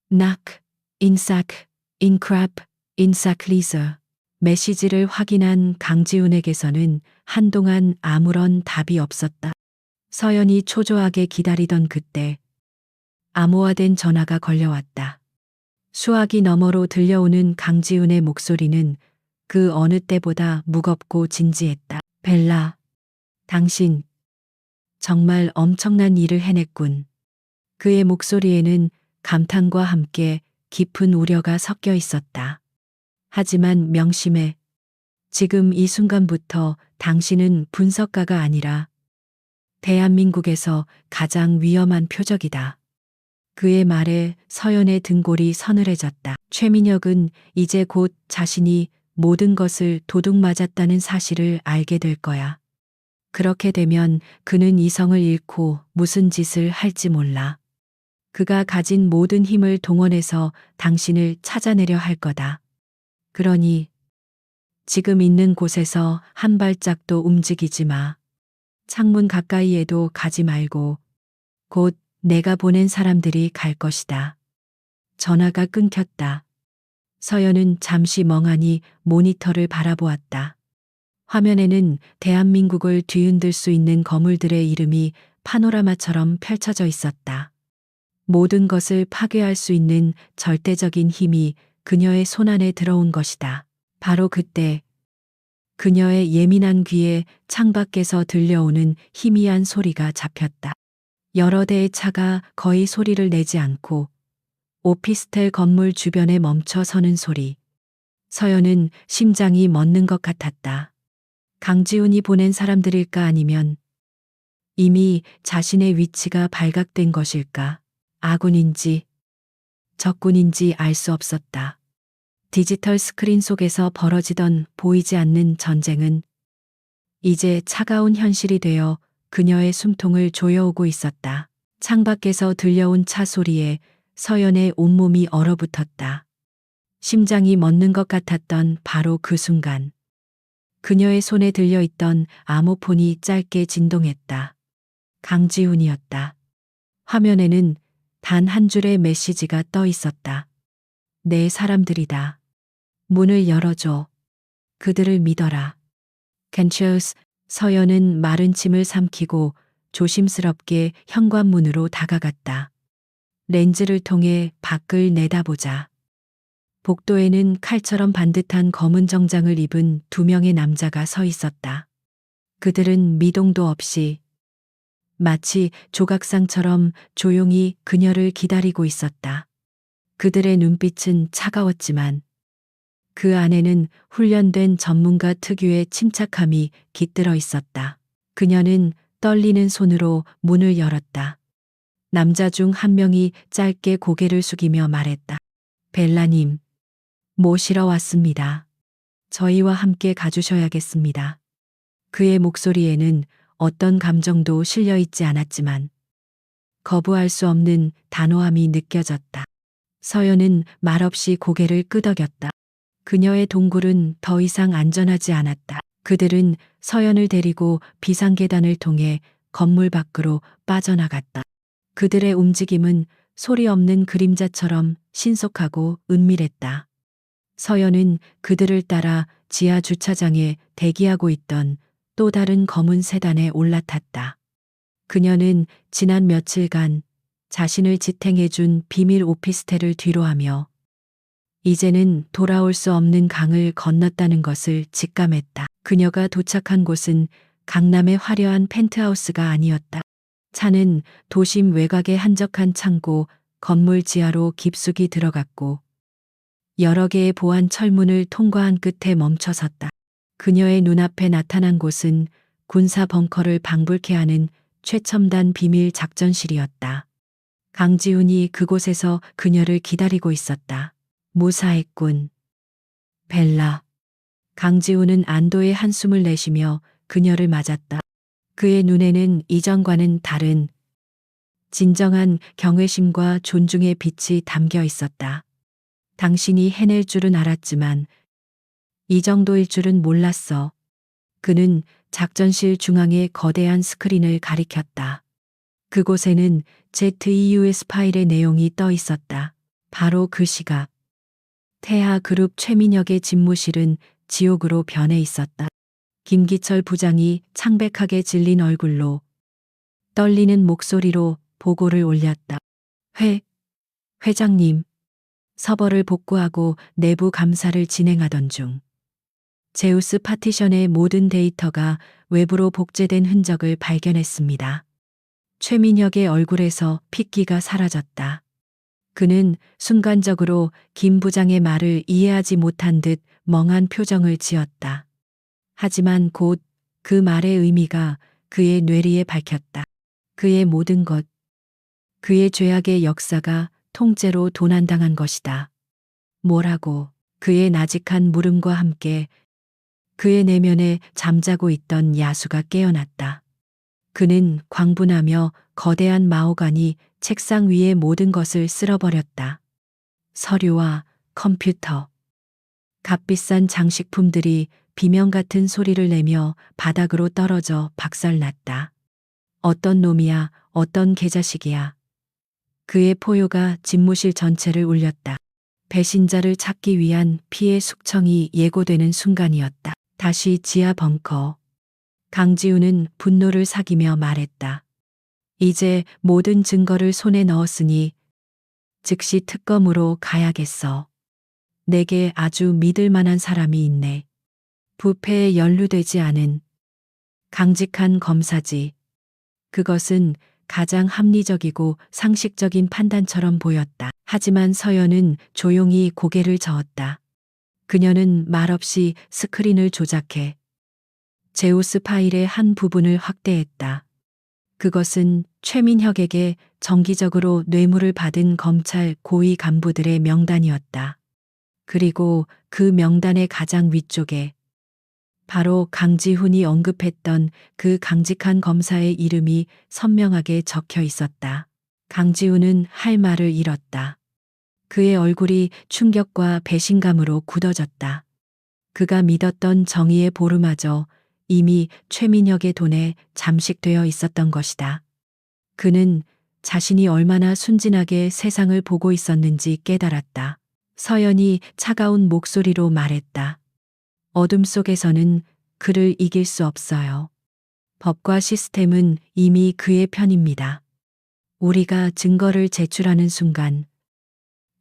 Knock, insac, incrap, insaclizer. 메시지를 확인한 강지훈에게서는 한동안 아무런 답이 없었다. 서연이 초조하게 기다리던 그때 암호화된 전화가 걸려왔다. 수화기 너머로 들려오는 강지훈의 목소리는 그 어느 때보다 무겁고 진지했다. 벨라, 당신 정말 엄청난 일을 해냈군. 그의 목소리에는 감탄과 함께 깊은 우려가 섞여 있었다. 하지만 명심해. 지금 이 순간부터 당신은 분석가가 아니라 대한민국에서 가장 위험한 표적이다. 그의 말에 서연의 등골이 서늘해졌다. 최민혁은 이제 곧 자신이 모든 것을 도둑맞았다는 사실을 알게 될 거야. 그렇게 되면 그는 이성을 잃고 무슨 짓을 할지 몰라. 그가 가진 모든 힘을 동원해서 당신을 찾아내려 할 거다. 그러니 지금 있는 곳에서 한 발짝도 움직이지 마. 창문 가까이에도 가지 말고 곧 내가 보낸 사람들이 갈 것이다. 전화가 끊겼다. 서연은 잠시 멍하니 모니터를 바라보았다. 화면에는 대한민국을 뒤흔들 수 있는 거물들의 이름이 파노라마처럼 펼쳐져 있었다. 모든 것을 파괴할 수 있는 절대적인 힘이 그녀의 손안에 들어온 것이다. 바로 그때 그녀의 예민한 귀에 창밖에서 들려오는 희미한 소리가 잡혔다. 여러 대의 차가 거의 소리를 내지 않고 오피스텔 건물 주변에 멈춰 서는 소리. 서연은 심장이 멎는 것 같았다. 강지훈이 보낸 사람들일까 아니면 이미 자신의 위치가 발각된 것일까? 아군인지 적군인지 알 수 없었다. 디지털 스크린 속에서 벌어지던 보이지 않는 전쟁은 이제 차가운 현실이 되어 그녀의 숨통을 조여오고 있었다. 창밖에서 들려온 차 소리에 서연의 온몸이 얼어붙었다. 심장이 멎는 것 같았던 바로 그 순간. 그녀의 손에 들려있던 암호폰이 짧게 진동했다. 강지훈이었다. 화면에는 단 한 줄의 메시지가 떠 있었다. 내 사람들이다. 문을 열어줘. 그들을 믿어라. 캔처스. 서연은 마른 침을 삼키고 조심스럽게 현관문으로 다가갔다. 렌즈를 통해 밖을 내다보자. 복도에는 칼처럼 반듯한 검은 정장을 입은 두 명의 남자가 서 있었다. 그들은 미동도 없이 마치 조각상처럼 조용히 그녀를 기다리고 있었다. 그들의 눈빛은 차가웠지만 그 안에는 훈련된 전문가 특유의 침착함이 깃들어 있었다. 그녀는 떨리는 손으로 문을 열었다. 남자 중 한 명이 짧게 고개를 숙이며 말했다. 벨라님, 모시러 왔습니다. 저희와 함께 가주셔야겠습니다. 그의 목소리에는 어떤 감정도 실려 있지 않았지만 거부할 수 없는 단호함이 느껴졌다. 서연은 말없이 고개를 끄덕였다. 그녀의 동굴은 더 이상 안전하지 않았다. 그들은 서연을 데리고 비상계단을 통해 건물 밖으로 빠져나갔다. 그들의 움직임은 소리 없는 그림자처럼 신속하고 은밀했다. 서연은 그들을 따라 지하 주차장에 대기하고 있던 또 다른 검은 세단에 올라탔다. 그녀는 지난 며칠간 자신을 지탱해준 비밀 오피스텔을 뒤로하며 이제는 돌아올 수 없는 강을 건넜다는 것을 직감했다. 그녀가 도착한 곳은 강남의 화려한 펜트하우스가 아니었다. 차는 도심 외곽의 한적한 창고, 건물 지하로 깊숙이 들어갔고 여러 개의 보안 철문을 통과한 끝에 멈춰섰다. 그녀의 눈앞에 나타난 곳은 군사 벙커를 방불케 하는 최첨단 비밀 작전실이었다. 강지훈이 그곳에서 그녀를 기다리고 있었다. 무사했군. 벨라. 강지훈은 안도의 한숨을 내쉬며 그녀를 맞았다. 그의 눈에는 이전과는 다른 진정한 경외심과 존중의 빛이 담겨 있었다. 당신이 해낼 줄은 알았지만 이 정도일 줄은 몰랐어. 그는 작전실 중앙의 거대한 스크린을 가리켰다. 그곳에는 ZEUS 파일의 내용이 떠 있었다. 바로 그 시각. 태하그룹 최민혁의 집무실은 지옥으로 변해 있었다. 김기철 부장이 창백하게 질린 얼굴로 떨리는 목소리로 보고를 올렸다. 회장님. 서버를 복구하고 내부 감사를 진행하던 중 제우스 파티션의 모든 데이터가 외부로 복제된 흔적을 발견했습니다. 최민혁의 얼굴에서 핏기가 사라졌다. 그는 순간적으로 김 부장의 말을 이해하지 못한 듯 멍한 표정을 지었다. 하지만 곧 그 말의 의미가 그의 뇌리에 밝혔다. 그의 모든 것, 그의 죄악의 역사가 통째로 도난당한 것이다. 뭐라고? 그의 나직한 물음과 함께 그의 내면에 잠자고 있던 야수가 깨어났다. 그는 광분하며 거대한 마호간이 책상 위의 모든 것을 쓸어버렸다. 서류와 컴퓨터, 값비싼 장식품들이 비명 같은 소리를 내며 바닥으로 떨어져 박살났다. 어떤 놈이야, 어떤 개자식이야. 그의 포효가 집무실 전체를 울렸다. 배신자를 찾기 위한 피해 숙청이 예고되는 순간이었다. 다시 지하 벙커. 강지훈은 분노를 사기며 말했다. 이제 모든 증거를 손에 넣었으니 즉시 특검으로 가야겠어. 내게 아주 믿을 만한 사람이 있네. 부패에 연루되지 않은 강직한 검사지. 그것은 가장 합리적이고 상식적인 판단처럼 보였다. 하지만 서연은 조용히 고개를 저었다. 그녀는 말없이 스크린을 조작해 제우스 파일의 한 부분을 확대했다. 그것은 최민혁에게 정기적으로 뇌물을 받은 검찰 고위 간부들의 명단이었다. 그리고 그 명단의 가장 위쪽에 바로 강지훈이 언급했던 그 강직한 검사의 이름이 선명하게 적혀 있었다. 강지훈은 할 말을 잃었다. 그의 얼굴이 충격과 배신감으로 굳어졌다. 그가 믿었던 정의의 보루마저 이미 최민혁의 돈에 잠식되어 있었던 것이다. 그는 자신이 얼마나 순진하게 세상을 보고 있었는지 깨달았다. 서연이 차가운 목소리로 말했다. 어둠 속에서는 그를 이길 수 없어요. 법과 시스템은 이미 그의 편입니다. 우리가 증거를 제출하는 순간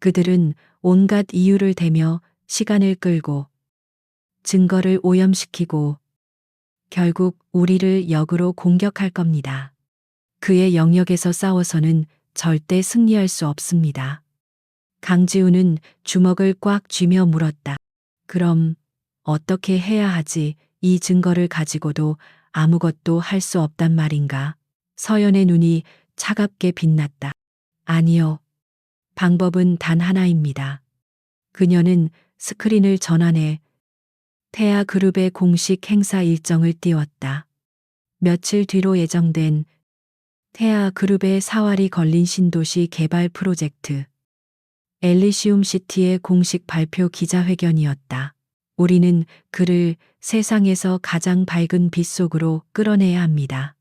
그들은 온갖 이유를 대며 시간을 끌고 증거를 오염시키고 결국 우리를 역으로 공격할 겁니다. 그의 영역에서 싸워서는 절대 승리할 수 없습니다. 강지훈은 주먹을 꽉 쥐며 물었다. 그럼 어떻게 해야 하지? 이 증거를 가지고도 아무것도 할 수 없단 말인가? 서연의 눈이 차갑게 빛났다. 아니요. 방법은 단 하나입니다. 그녀는 스크린을 전환해 태아 그룹의 공식 행사 일정을 띄웠다. 며칠 뒤로 예정된 태아 그룹의 사활이 걸린 신도시 개발 프로젝트 엘리시움 시티의 공식 발표 기자회견이었다. 우리는 그를 세상에서 가장 밝은 빛 속으로 끌어내야 합니다.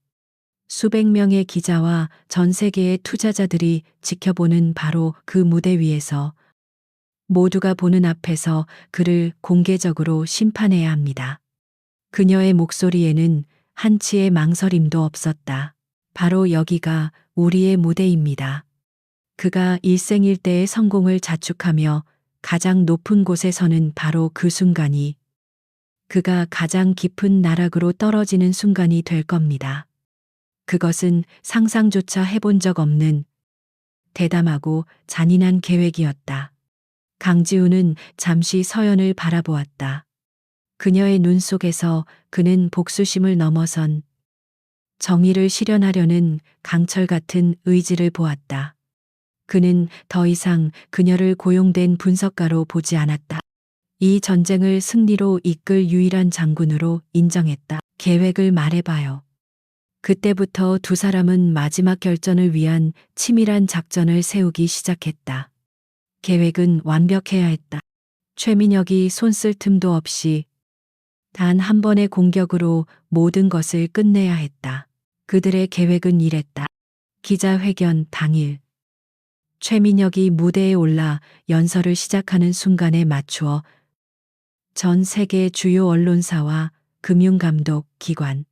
수백 명의 기자와 전 세계의 투자자들이 지켜보는 바로 그 무대 위에서 모두가 보는 앞에서 그를 공개적으로 심판해야 합니다. 그녀의 목소리에는 한치의 망설임도 없었다. 바로 여기가 우리의 무대입니다. 그가 일생일대의 성공을 자축하며 가장 높은 곳에 서는 바로 그 순간이 그가 가장 깊은 나락으로 떨어지는 순간이 될 겁니다. 그것은 상상조차 해본 적 없는 대담하고 잔인한 계획이었다. 강지우는 잠시 서연을 바라보았다. 그녀의 눈 속에서 그는 복수심을 넘어선 정의를 실현하려는 강철 같은 의지를 보았다. 그는 더 이상 그녀를 고용된 분석가로 보지 않았다. 이 전쟁을 승리로 이끌 유일한 장군으로 인정했다. 계획을 말해봐요. 그때부터 두 사람은 마지막 결전을 위한 치밀한 작전을 세우기 시작했다. 계획은 완벽해야 했다. 최민혁이 손쓸 틈도 없이 단 한 번의 공격으로 모든 것을 끝내야 했다. 그들의 계획은 이랬다. 기자회견 당일. 최민혁이 무대에 올라 연설을 시작하는 순간에 맞추어 전 세계 주요 언론사와 금융감독 기관,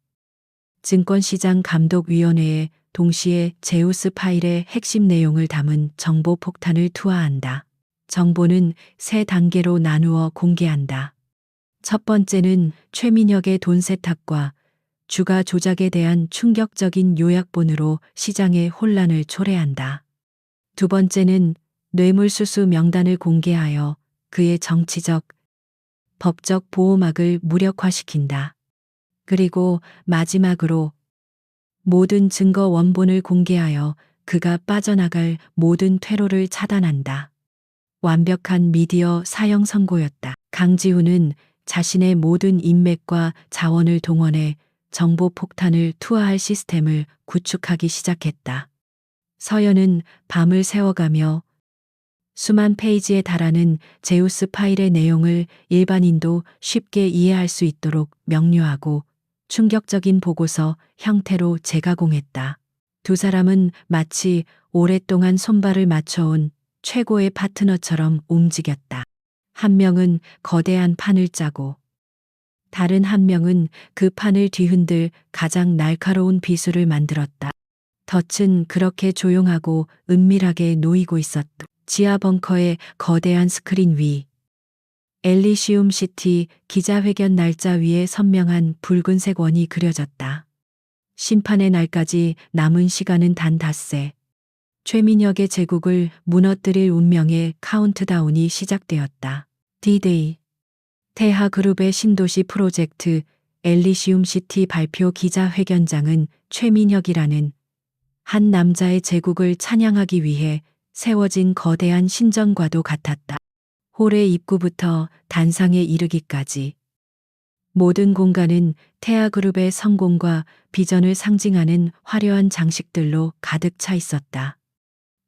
증권시장 감독위원회에 동시에 제우스 파일의 핵심 내용을 담은 정보 폭탄을 투하한다. 정보는 세 단계로 나누어 공개한다. 첫 번째는 최민혁의 돈 세탁과 주가 조작에 대한 충격적인 요약본으로 시장의 혼란을 초래한다. 두 번째는 뇌물수수 명단을 공개하여 그의 정치적, 법적 보호막을 무력화시킨다. 그리고 마지막으로 모든 증거 원본을 공개하여 그가 빠져나갈 모든 퇴로를 차단한다. 완벽한 미디어 사형 선고였다. 강지훈은 자신의 모든 인맥과 자원을 동원해 정보 폭탄을 투하할 시스템을 구축하기 시작했다. 서연은 밤을 새워가며 수만 페이지에 달하는 제우스 파일의 내용을 일반인도 쉽게 이해할 수 있도록 명료하고 충격적인 보고서 형태로 재가공했다. 두 사람은 마치 오랫동안 손발을 맞춰온 최고의 파트너처럼 움직였다. 한 명은 거대한 판을 짜고 다른 한 명은 그 판을 뒤흔들 가장 날카로운 비수를 만들었다. 덫은 그렇게 조용하고 은밀하게 놓이고 있었다. 지하 벙커의 거대한 스크린 위. 엘리시움 시티 기자회견 날짜 위에 선명한 붉은색 원이 그려졌다. 심판의 날까지 남은 시간은 단 닷새. 최민혁의 제국을 무너뜨릴 운명의 카운트다운이 시작되었다. D-Day. 태하 그룹의 신도시 프로젝트 엘리시움 시티 발표 기자회견장은 최민혁이라는 한 남자의 제국을 찬양하기 위해 세워진 거대한 신전과도 같았다. 홀의 입구부터 단상에 이르기까지 모든 공간은 태아그룹의 성공과 비전을 상징하는 화려한 장식들로 가득 차 있었다.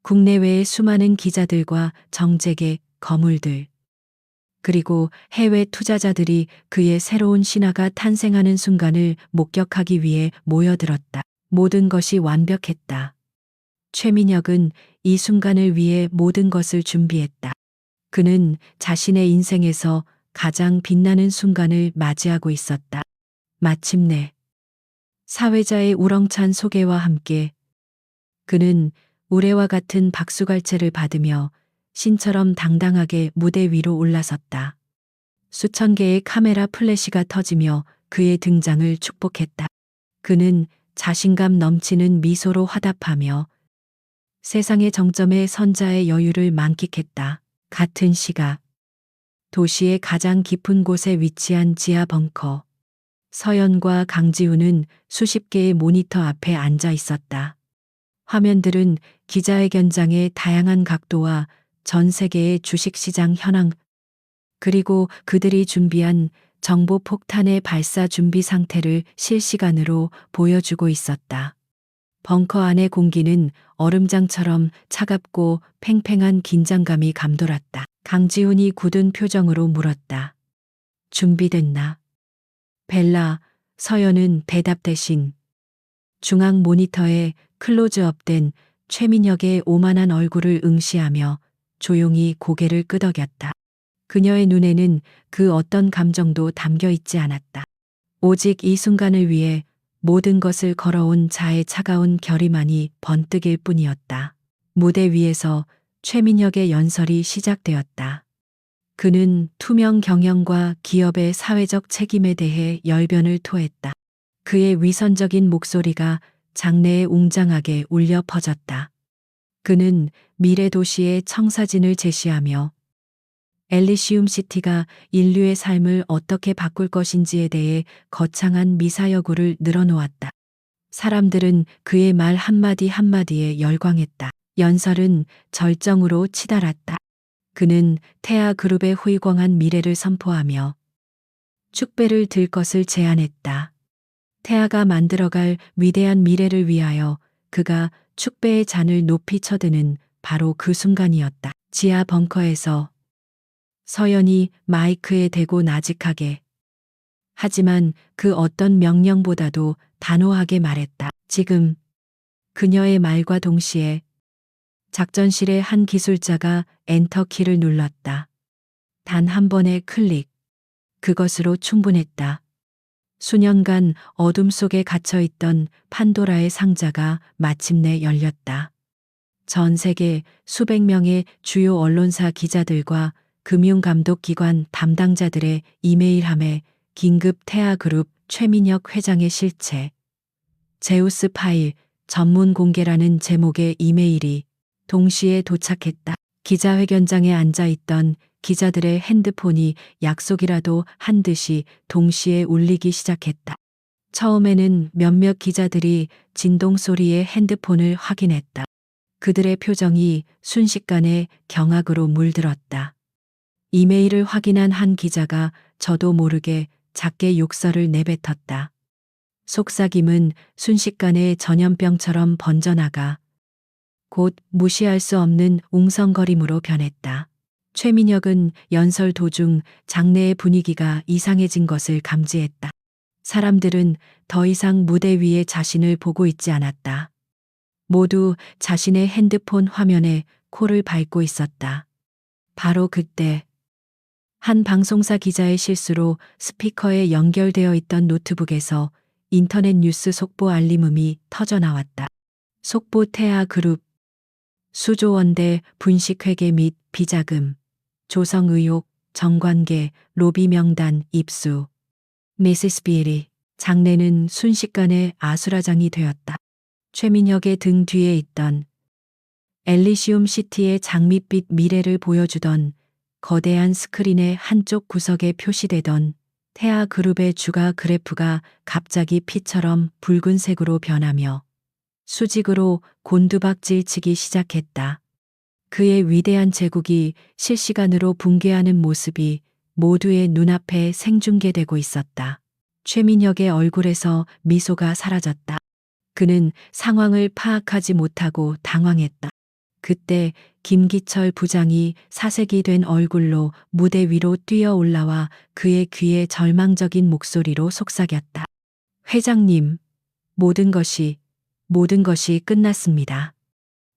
국내외의 수많은 기자들과 정재계, 거물들, 그리고 해외 투자자들이 그의 새로운 신화가 탄생하는 순간을 목격하기 위해 모여들었다. 모든 것이 완벽했다. 최민혁은 이 순간을 위해 모든 것을 준비했다. 그는 자신의 인생에서 가장 빛나는 순간을 맞이하고 있었다. 마침내 사회자의 우렁찬 소개와 함께 그는 우레와 같은 박수갈채를 받으며 신처럼 당당하게 무대 위로 올라섰다. 수천 개의 카메라 플래시가 터지며 그의 등장을 축복했다. 그는 자신감 넘치는 미소로 화답하며 세상의 정점에 선 자의 여유를 만끽했다. 같은 시각 도시의 가장 깊은 곳에 위치한 지하 벙커. 서연과 강지훈은 수십 개의 모니터 앞에 앉아 있었다. 화면들은 기자회견장의 다양한 각도와 전 세계의 주식시장 현황, 그리고 그들이 준비한 정보 폭탄의 발사 준비 상태를 실시간으로 보여주고 있었다. 벙커 안의 공기는 얼음장처럼 차갑고 팽팽한 긴장감이 감돌았다. 강지훈이 굳은 표정으로 물었다. 준비됐나? 벨라, 서연은 대답 대신 중앙 모니터에 클로즈업된 최민혁의 오만한 얼굴을 응시하며 조용히 고개를 끄덕였다. 그녀의 눈에는 그 어떤 감정도 담겨 있지 않았다. 오직 이 순간을 위해 모든 것을 걸어온 자의 차가운 결의만이 번뜩일 뿐이었다. 무대 위에서 최민혁의 연설이 시작되었다. 그는 투명 경영과 기업의 사회적 책임에 대해 열변을 토했다. 그의 위선적인 목소리가 장내에 웅장하게 울려 퍼졌다. 그는 미래 도시의 청사진을 제시하며 엘리시움 시티가 인류의 삶을 어떻게 바꿀 것인지에 대해 거창한 미사여구를 늘어놓았다. 사람들은 그의 말 한마디 한마디에 열광했다. 연설은 절정으로 치달았다. 그는 태아 그룹의辉煌한 미래를 선포하며 축배를 들 것을 제안했다. 태아가 만들어갈 위대한 미래를 위하여 그가 축배의 잔을 높이 쳐드는 바로 그 순간이었다. 지하 벙커에서 서연이 마이크에 대고 나직하게, 하지만 그 어떤 명령보다도 단호하게 말했다. 지금. 그녀의 말과 동시에 작전실의 한 기술자가 엔터키를 눌렀다. 단 한 번의 클릭. 그것으로 충분했다. 수년간 어둠 속에 갇혀있던 판도라의 상자가 마침내 열렸다. 전 세계 수백 명의 주요 언론사 기자들과 금융감독기관 담당자들의 이메일함에 긴급 태아그룹 최민혁 회장의 실체, 제우스 파일 전문 공개라는 제목의 이메일이 동시에 도착했다. 기자회견장에 앉아있던 기자들의 핸드폰이 약속이라도 한 듯이 동시에 울리기 시작했다. 처음에는 몇몇 기자들이 진동 소리의 핸드폰을 확인했다. 그들의 표정이 순식간에 경악으로 물들었다. 이메일을 확인한 한 기자가 저도 모르게 작게 욕설을 내뱉었다. 속삭임은 순식간에 전염병처럼 번져나가 곧 무시할 수 없는 웅성거림으로 변했다. 최민혁은 연설 도중 장내의 분위기가 이상해진 것을 감지했다. 사람들은 더 이상 무대 위에 자신을 보고 있지 않았다. 모두 자신의 핸드폰 화면에 코를 밟고 있었다. 바로 그때 한 방송사 기자의 실수로 스피커에 연결되어 있던 노트북에서 인터넷 뉴스 속보 알림음이 터져 나왔다. 속보 태아 그룹 수조원대 분식회계 및 비자금, 조성 의혹, 정관계, 로비 명단 입수. 미시스 비리. 장내는 순식간에 아수라장이 되었다. 최민혁의 등 뒤에 있던 엘리시움 시티의 장밋빛 미래를 보여주던 거대한 스크린의 한쪽 구석에 표시되던 태아 그룹의 주가 그래프가 갑자기 피처럼 붉은색으로 변하며 수직으로 곤두박질치기 시작했다. 그의 위대한 제국이 실시간으로 붕괴하는 모습이 모두의 눈앞에 생중계되고 있었다. 최민혁의 얼굴에서 미소가 사라졌다. 그는 상황을 파악하지 못하고 당황했다. 그때 김기철 부장이 사색이 된 얼굴로 무대 위로 뛰어 올라와 그의 귀에 절망적인 목소리로 속삭였다. 회장님, 모든 것이 끝났습니다.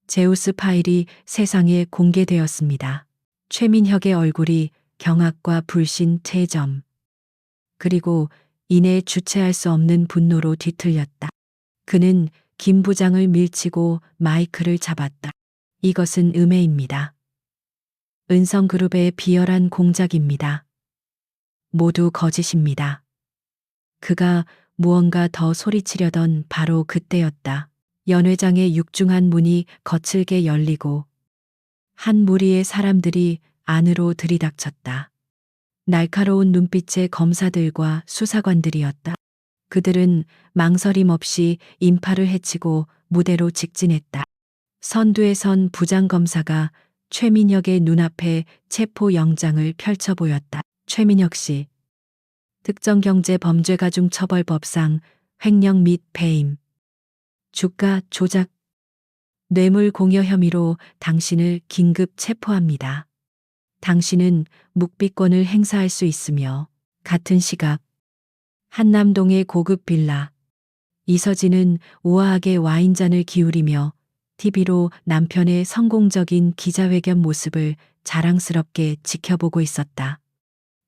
제우스 파일이 세상에 공개되었습니다. 최민혁의 얼굴이 경악과 불신 퇴점, 그리고 이내 주체할 수 없는 분노로 뒤틀렸다. 그는 김 부장을 밀치고 마이크를 잡았다. 이것은 음해입니다. 은성그룹의 비열한 공작입니다. 모두 거짓입니다. 그가 무언가 더 소리치려던 바로 그때였다. 연회장의 육중한 문이 거칠게 열리고 한 무리의 사람들이 안으로 들이닥쳤다. 날카로운 눈빛의 검사들과 수사관들이었다. 그들은 망설임 없이 인파를 해치고 무대로 직진했다. 선두에 선 부장검사가 최민혁의 눈앞에 체포영장을 펼쳐 보였다. 최민혁 씨. 특정경제범죄가중처벌법상 횡령 및 배임, 주가 조작, 뇌물 공여 혐의로 당신을 긴급 체포합니다. 당신은 묵비권을 행사할 수 있으며 같은 시각 한남동의 고급 빌라 이서진은 우아하게 와인잔을 기울이며 TV로 남편의 성공적인 기자회견 모습을 자랑스럽게 지켜보고 있었다.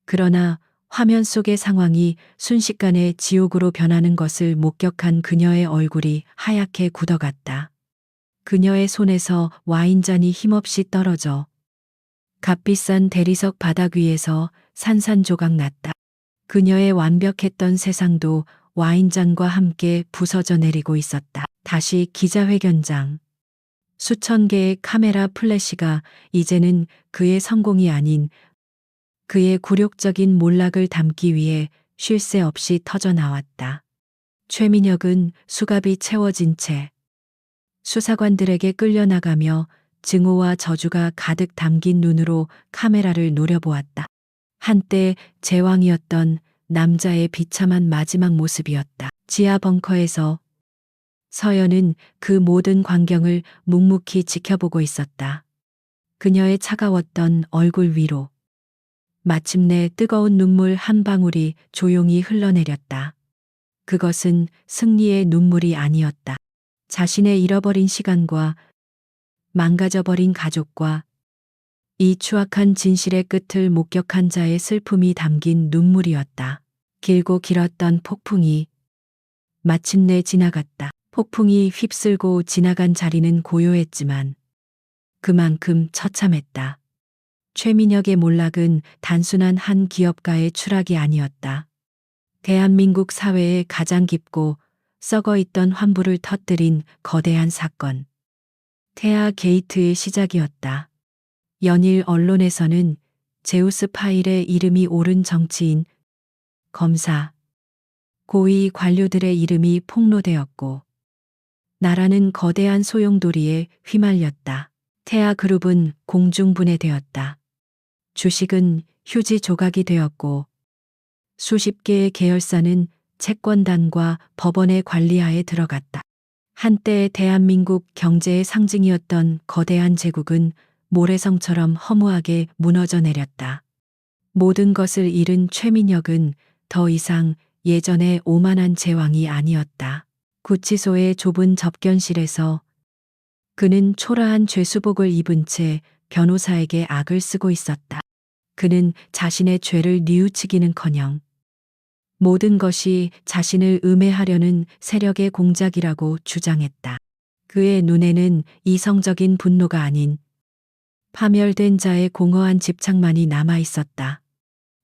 그러나 화면 속의 상황이 순식간에 지옥으로 변하는 것을 목격한 그녀의 얼굴이 하얗게 굳어갔다. 그녀의 손에서 와인잔이 힘없이 떨어져 값비싼 대리석 바닥 위에서 산산조각 났다. 그녀의 완벽했던 세상도 와인잔과 함께 부서져 내리고 있었다. 다시 기자회견장. 수천 개의 카메라 플래시가 이제는 그의 성공이 아닌 그의 굴욕적인 몰락을 담기 위해 쉴 새 없이 터져 나왔다. 최민혁은 수갑이 채워진 채 수사관들에게 끌려나가며 증오와 저주가 가득 담긴 눈으로 카메라를 노려보았다. 한때 제왕이었던 남자의 비참한 마지막 모습이었다. 지하 벙커에서 서연은 그 모든 광경을 묵묵히 지켜보고 있었다. 그녀의 차가웠던 얼굴 위로 마침내 뜨거운 눈물 한 방울이 조용히 흘러내렸다. 그것은 승리의 눈물이 아니었다. 자신의 잃어버린 시간과 망가져버린 가족과 이 추악한 진실의 끝을 목격한 자의 슬픔이 담긴 눈물이었다. 길고 길었던 폭풍이 마침내 지나갔다. 폭풍이 휩쓸고 지나간 자리는 고요했지만 그만큼 처참했다. 최민혁의 몰락은 단순한 한 기업가의 추락이 아니었다. 대한민국 사회의 가장 깊고 썩어 있던 환부를 터뜨린 거대한 사건. 태아 게이트의 시작이었다. 연일 언론에서는 제우스 파일의 이름이 오른 정치인, 검사, 고위 관료들의 이름이 폭로되었고 나라는 거대한 소용돌이에 휘말렸다. 태아 그룹은 공중분해되었다. 주식은 휴지 조각이 되었고 수십 개의 계열사는 채권단과 법원의 관리하에 들어갔다. 한때 대한민국 경제의 상징이었던 거대한 제국은 모래성처럼 허무하게 무너져 내렸다. 모든 것을 잃은 최민혁은 더 이상 예전의 오만한 제왕이 아니었다. 구치소의 좁은 접견실에서 그는 초라한 죄수복을 입은 채 변호사에게 악을 쓰고 있었다. 그는 자신의 죄를 뉘우치기는커녕 모든 것이 자신을 음해하려는 세력의 공작이라고 주장했다. 그의 눈에는 이성적인 분노가 아닌 파멸된 자의 공허한 집착만이 남아 있었다.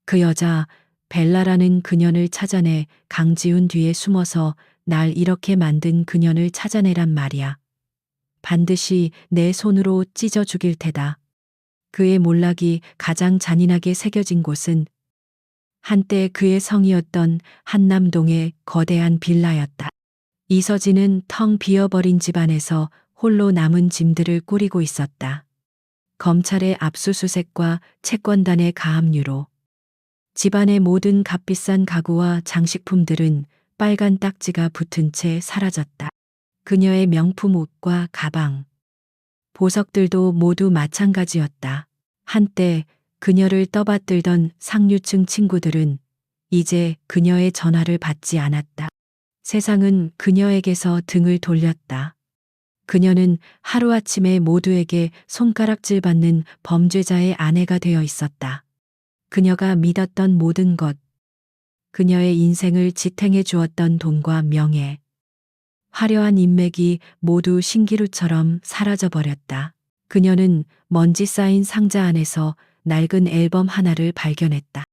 그 여자 벨라라는 그년을 찾아내 강지훈 뒤에 숨어서 날 이렇게 만든 그년을 찾아내란 말이야. 반드시 내 손으로 찢어 죽일 테다. 그의 몰락이 가장 잔인하게 새겨진 곳은 한때 그의 성이었던 한남동의 거대한 빌라였다. 이서진은 텅 비어버린 집안에서 홀로 남은 짐들을 꾸리고 있었다. 검찰의 압수수색과 채권단의 가압류로 집안의 모든 값비싼 가구와 장식품들은 빨간 딱지가 붙은 채 사라졌다. 그녀의 명품 옷과 가방, 보석들도 모두 마찬가지였다. 한때 그녀를 떠받들던 상류층 친구들은 이제 그녀의 전화를 받지 않았다. 세상은 그녀에게서 등을 돌렸다. 그녀는 하루아침에 모두에게 손가락질 받는 범죄자의 아내가 되어 있었다. 그녀가 믿었던 모든 것, 그녀의 인생을 지탱해 주었던 돈과 명예, 화려한 인맥이 모두 신기루처럼 사라져버렸다. 그녀는 먼지 쌓인 상자 안에서 낡은 앨범 하나를 발견했다.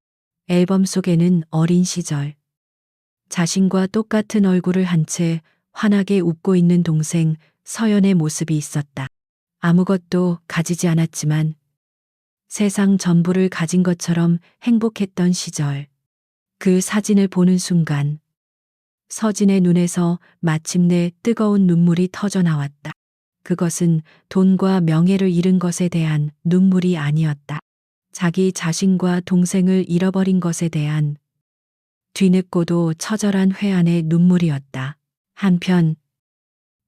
앨범 속에는 어린 시절, 자신과 똑같은 얼굴을 한 채 환하게 웃고 있는 동생 서연의 모습이 있었다. 아무것도 가지지 않았지만 세상 전부를 가진 것처럼 행복했던 시절. 그 사진을 보는 순간 서진의 눈에서 마침내 뜨거운 눈물이 터져 나왔다. 그것은 돈과 명예를 잃은 것에 대한 눈물이 아니었다. 자기 자신과 동생을 잃어버린 것에 대한 뒤늦고도 처절한 회한의 눈물이었다. 한편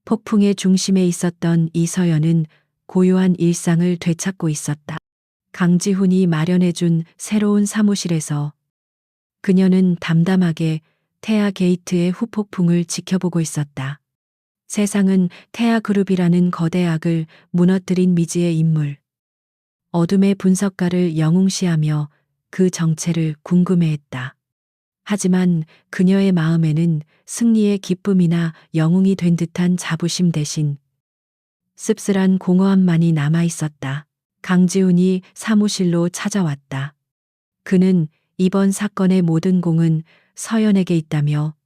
폭풍의 중심에 있었던 이서연은 고요한 일상을 되찾고 있었다. 강지훈이 마련해준 새로운 사무실에서 그녀는 담담하게 태아 게이트의 후폭풍을 지켜보고 있었다. 세상은 태아그룹이라는 거대 악을 무너뜨린 미지의 인물. 어둠의 분석가를 영웅시하며 그 정체를 궁금해했다. 하지만 그녀의 마음에는 승리의 기쁨이나 영웅이 된 듯한 자부심 대신 씁쓸한 공허함만이 남아 있었다. 강지훈이 사무실로 찾아왔다. 그는 이번 사건의 모든 공은 서연에게 있다며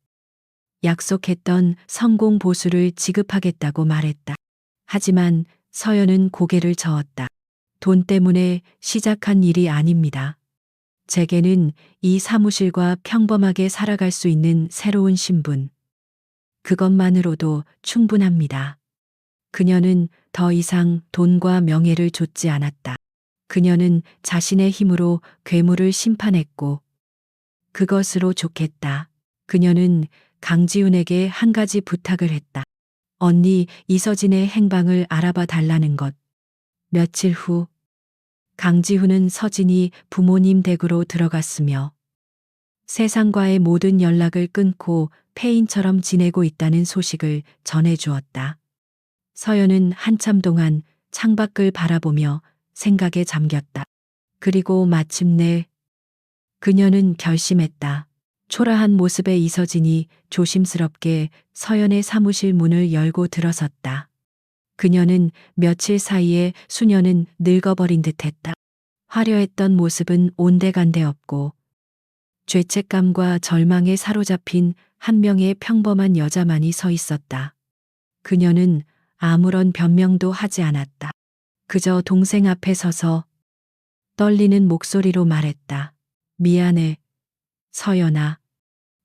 약속했던 성공 보수를 지급하겠다고 말했다. 하지만 서연은 고개를 저었다. 돈 때문에 시작한 일이 아닙니다. 제게는 이 사무실과 평범하게 살아갈 수 있는 새로운 신분. 그것만으로도 충분합니다. 그녀는 더 이상 돈과 명예를 좇지 않았다. 그녀는 자신의 힘으로 괴물을 심판했고 그것으로 좋겠다. 그녀는 강지훈에게 한 가지 부탁을 했다. 언니 이서진의 행방을 알아봐 달라는 것. 며칠 후 강지훈은 서진이 부모님 댁으로 들어갔으며 세상과의 모든 연락을 끊고 폐인처럼 지내고 있다는 소식을 전해주었다. 서연은 한참 동안 창밖을 바라보며 생각에 잠겼다. 그리고 마침내 그녀는 결심했다. 초라한 모습의 이서진이 조심스럽게 서연의 사무실 문을 열고 들어섰다. 그녀는 며칠 사이에 수녀는 늙어버린 듯했다. 화려했던 모습은 온데간데 없고 죄책감과 절망에 사로잡힌 한 명의 평범한 여자만이 서 있었다. 그녀는 아무런 변명도 하지 않았다. 그저 동생 앞에 서서 떨리는 목소리로 말했다. 미안해, 서연아.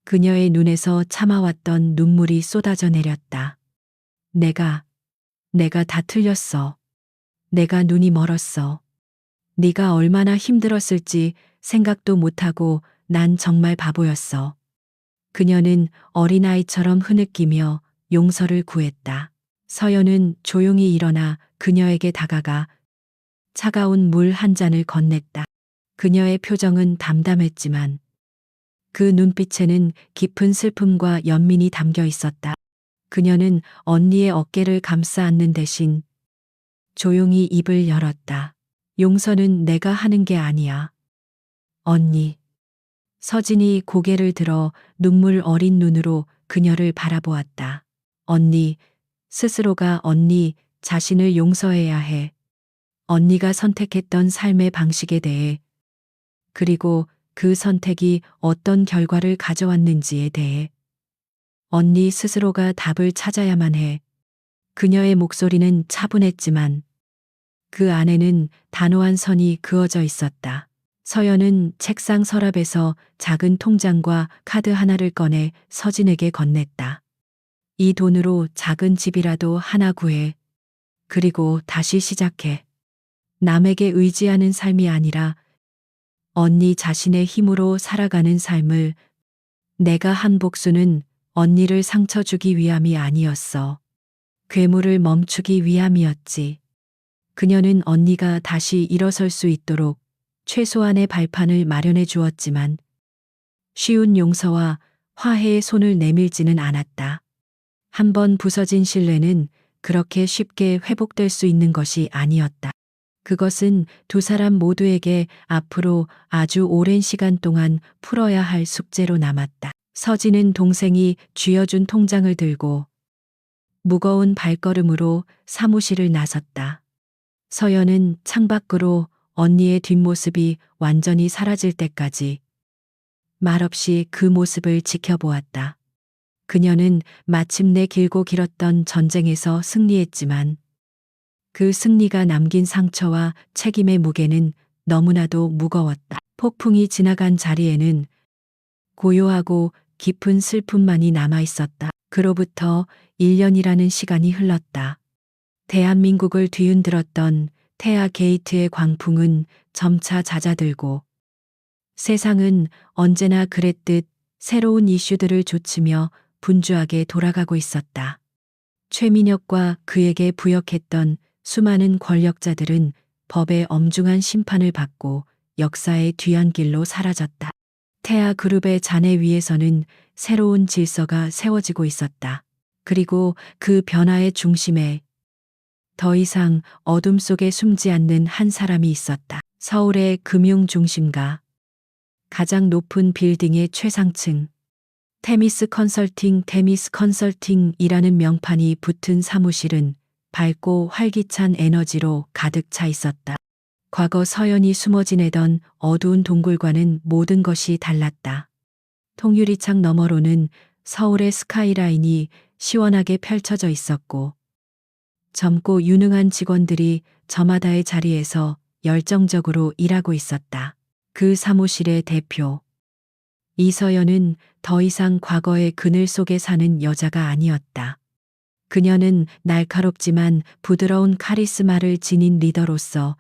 그녀의 눈에서 참아왔던 눈물이 쏟아져 내렸다. 내가 다 틀렸어. 내가 눈이 멀었어. 네가 얼마나 힘들었을지 생각도 못하고 난 정말 바보였어. 그녀는 어린아이처럼 흐느끼며 용서를 구했다. 서연은 조용히 일어나 그녀에게 다가가 차가운 물 한 잔을 건넸다. 그녀의 표정은 담담했지만 그 눈빛에는 깊은 슬픔과 연민이 담겨 있었다. 그녀는 언니의 어깨를 감싸 안는 대신 조용히 입을 열었다. 용서는 내가 하는 게 아니야. 언니. 서진이 고개를 들어 눈물 어린 눈으로 그녀를 바라보았다. 언니, 스스로가 언니 자신을 용서해야 해. 언니가 선택했던 삶의 방식에 대해, 그리고 그 선택이 어떤 결과를 가져왔는지에 대해 언니 스스로가 답을 찾아야만 해. 그녀의 목소리는 차분했지만 그 안에는 단호한 선이 그어져 있었다. 서연은 책상 서랍에서 작은 통장과 카드 하나를 꺼내 서진에게 건넸다. 이 돈으로 작은 집이라도 하나 구해. 그리고 다시 시작해. 남에게 의지하는 삶이 아니라 언니 자신의 힘으로 살아가는 삶을. 내가 한 복수는 언니를 상처 주기 위함이 아니었어. 괴물을 멈추기 위함이었지. 그녀는 언니가 다시 일어설 수 있도록 최소한의 발판을 마련해 주었지만 쉬운 용서와 화해의 손을 내밀지는 않았다. 한번 부서진 신뢰는 그렇게 쉽게 회복될 수 있는 것이 아니었다. 그것은 두 사람 모두에게 앞으로 아주 오랜 시간 동안 풀어야 할 숙제로 남았다. 서진은 동생이 쥐어준 통장을 들고 무거운 발걸음으로 사무실을 나섰다. 서연은 창밖으로 언니의 뒷모습이 완전히 사라질 때까지 말없이 그 모습을 지켜보았다. 그녀는 마침내 길고 길었던 전쟁에서 승리했지만 그 승리가 남긴 상처와 책임의 무게는 너무나도 무거웠다. 폭풍이 지나간 자리에는 고요하고 깊은 슬픔만이 남아 있었다. 그로부터 1년이라는 시간이 흘렀다. 대한민국을 뒤흔들었던 태아 게이트의 광풍은 점차 잦아들고 세상은 언제나 그랬듯 새로운 이슈들을 좇으며 분주하게 돌아가고 있었다. 최민혁과 그에게 부역했던 수많은 권력자들은 법의 엄중한 심판을 받고 역사의 뒤안길로 사라졌다. 태아 그룹의 잔해 위에서는 새로운 질서가 세워지고 있었다. 그리고 그 변화의 중심에 더 이상 어둠 속에 숨지 않는 한 사람이 있었다. 서울의 금융 중심가, 가장 높은 빌딩의 최상층, 테미스 컨설팅이라는 명판이 붙은 사무실은 밝고 활기찬 에너지로 가득 차 있었다. 과거 서연이 숨어 지내던 어두운 동굴과는 모든 것이 달랐다. 통유리창 너머로는 서울의 스카이라인이 시원하게 펼쳐져 있었고 젊고 유능한 직원들이 저마다의 자리에서 열정적으로 일하고 있었다. 그 사무실의 대표 이서연은 더 이상 과거의 그늘 속에 사는 여자가 아니었다. 그녀는 날카롭지만 부드러운 카리스마를 지닌 리더로서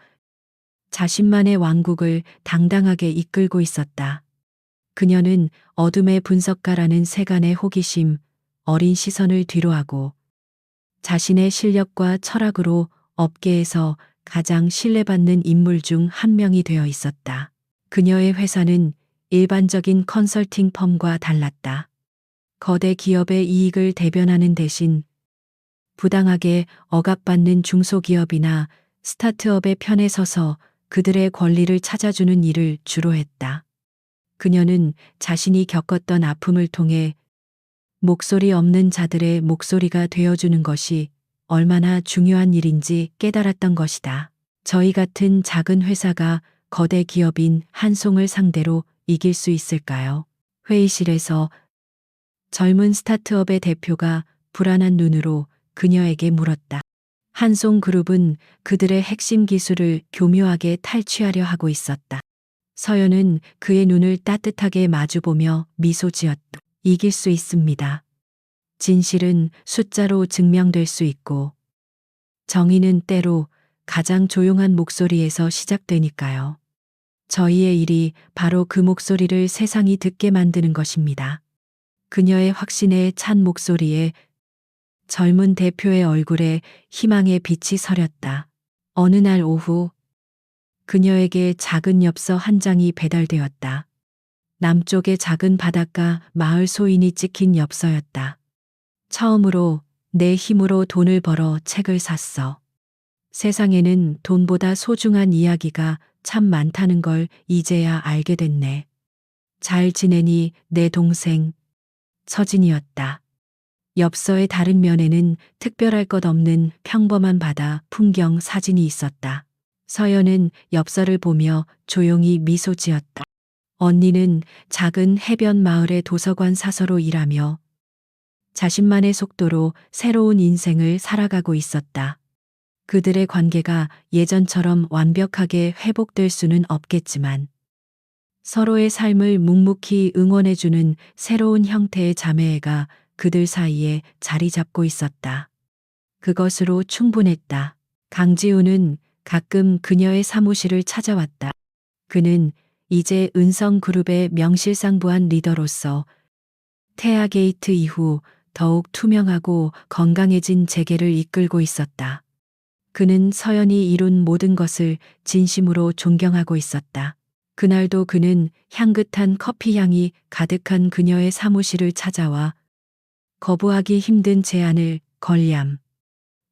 자신만의 왕국을 당당하게 이끌고 있었다. 그녀는 어둠의 분석가라는 세간의 호기심, 어린 시선을 뒤로하고 자신의 실력과 철학으로 업계에서 가장 신뢰받는 인물 중 한 명이 되어 있었다. 그녀의 회사는 일반적인 컨설팅 펌과 달랐다. 거대 기업의 이익을 대변하는 대신 부당하게 억압받는 중소기업이나 스타트업의 편에 서서 그들의 권리를 찾아주는 일을 주로 했다. 그녀는 자신이 겪었던 아픔을 통해 목소리 없는 자들의 목소리가 되어주는 것이 얼마나 중요한 일인지 깨달았던 것이다. 저희 같은 작은 회사가 거대 기업인 한송을 상대로 이길 수 있을까요? 회의실에서 젊은 스타트업의 대표가 불안한 눈으로 그녀에게 물었다. 한송그룹은 그들의 핵심 기술을 교묘하게 탈취하려 하고 있었다. 서연은 그의 눈을 따뜻하게 마주보며 미소 지었다. 이길 수 있습니다. 진실은 숫자로 증명될 수 있고 정의는 때로 가장 조용한 목소리에서 시작되니까요. 저희의 일이 바로 그 목소리를 세상이 듣게 만드는 것입니다. 그녀의 확신에 찬 목소리에 젊은 대표의 얼굴에 희망의 빛이 서렸다. 어느 날 오후 그녀에게 작은 엽서 한 장이 배달되었다. 남쪽의 작은 바닷가 마을 소인이 찍힌 엽서였다. 처음으로 내 힘으로 돈을 벌어 책을 샀어. 세상에는 돈보다 소중한 이야기가 참 많다는 걸 이제야 알게 됐네. 잘 지내니 내 동생 서진이었다. 엽서의 다른 면에는 특별할 것 없는 평범한 바다 풍경 사진이 있었다. 서연은 엽서를 보며 조용히 미소 지었다. 언니는 작은 해변 마을의 도서관 사서로 일하며 자신만의 속도로 새로운 인생을 살아가고 있었다. 그들의 관계가 예전처럼 완벽하게 회복될 수는 없겠지만 서로의 삶을 묵묵히 응원해주는 새로운 형태의 자매애가 그들 사이에 자리 잡고 있었다. 그것으로 충분했다. 강지우는 가끔 그녀의 사무실을 찾아왔다. 그는 이제 은성그룹의 명실상부한 리더로서 태아게이트 이후 더욱 투명하고 건강해진 재계를 이끌고 있었다. 그는 서연이 이룬 모든 것을 진심으로 존경하고 있었다. 그날도 그는 향긋한 커피 향이 가득한 그녀의 사무실을 찾아와 거부하기 힘든 제안을 걸리암.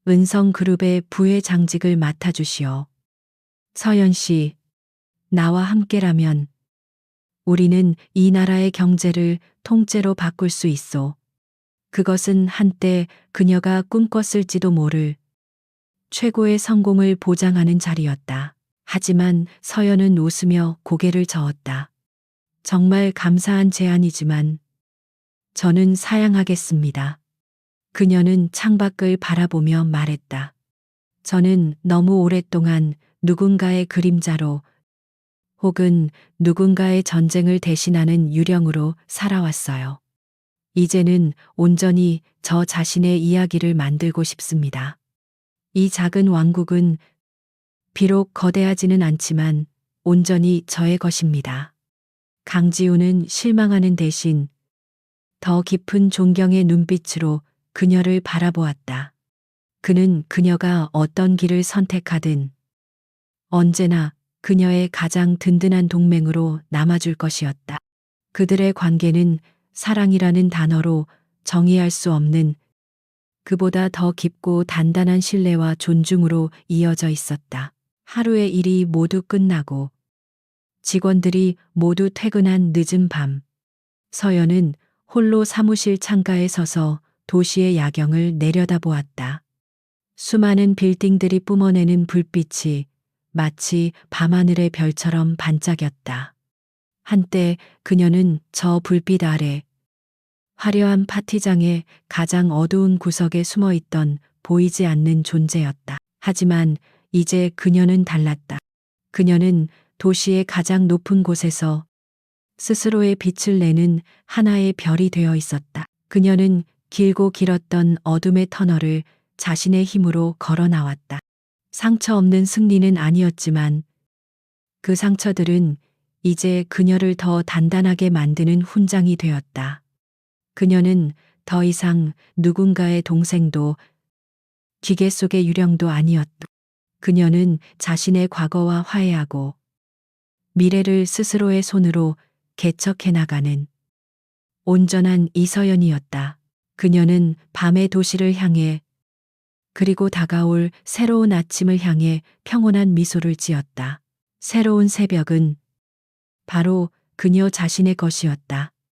은성그룹의 부회장직을 맡아주시오. 서연 씨, 나와 함께라면 우리는 이 나라의 경제를 통째로 바꿀 수 있어. 그것은 한때 그녀가 꿈꿨을지도 모를 최고의 성공을 보장하는 자리였다. 하지만 서연은 웃으며 고개를 저었다. 정말 감사한 제안이지만 저는 사양하겠습니다. 그녀는 창밖을 바라보며 말했다. 저는 너무 오랫동안 누군가의 그림자로 혹은 누군가의 전쟁을 대신하는 유령으로 살아왔어요. 이제는 온전히 저 자신의 이야기를 만들고 싶습니다. 이 작은 왕국은 비록 거대하지는 않지만 온전히 저의 것입니다. 강지우는 실망하는 대신 더 깊은 존경의 눈빛으로 그녀를 바라보았다. 그는 그녀가 어떤 길을 선택하든 언제나 그녀의 가장 든든한 동맹으로 남아줄 것이었다. 그들의 관계는 사랑이라는 단어로 정의할 수 없는 그보다 더 깊고 단단한 신뢰와 존중으로 이어져 있었다. 하루의 일이 모두 끝나고 직원들이 모두 퇴근한 늦은 밤, 서연은 홀로 사무실 창가에 서서 도시의 야경을 내려다보았다. 수많은 빌딩들이 뿜어내는 불빛이 마치 밤하늘의 별처럼 반짝였다. 한때 그녀는 저 불빛 아래 화려한 파티장의 가장 어두운 구석에 숨어 있던 보이지 않는 존재였다. 하지만 이제 그녀는 달랐다. 그녀는 도시의 가장 높은 곳에서 스스로의 빛을 내는 하나의 별이 되어 있었다. 그녀는 길고 길었던 어둠의 터널을 자신의 힘으로 걸어 나왔다. 상처 없는 승리는 아니었지만 그 상처들은 이제 그녀를 더 단단하게 만드는 훈장이 되었다. 그녀는 더 이상 누군가의 동생도 기계 속의 유령도 아니었다. 그녀는 자신의 과거와 화해하고 미래를 스스로의 손으로 개척해 나가는 온전한 이서연이었다. 그녀는 밤의 도시를 향해 그리고 다가올 새로운 아침을 향해 평온한 미소를 지었다. 새로운 새벽은 바로 그녀 자신의 것이었다.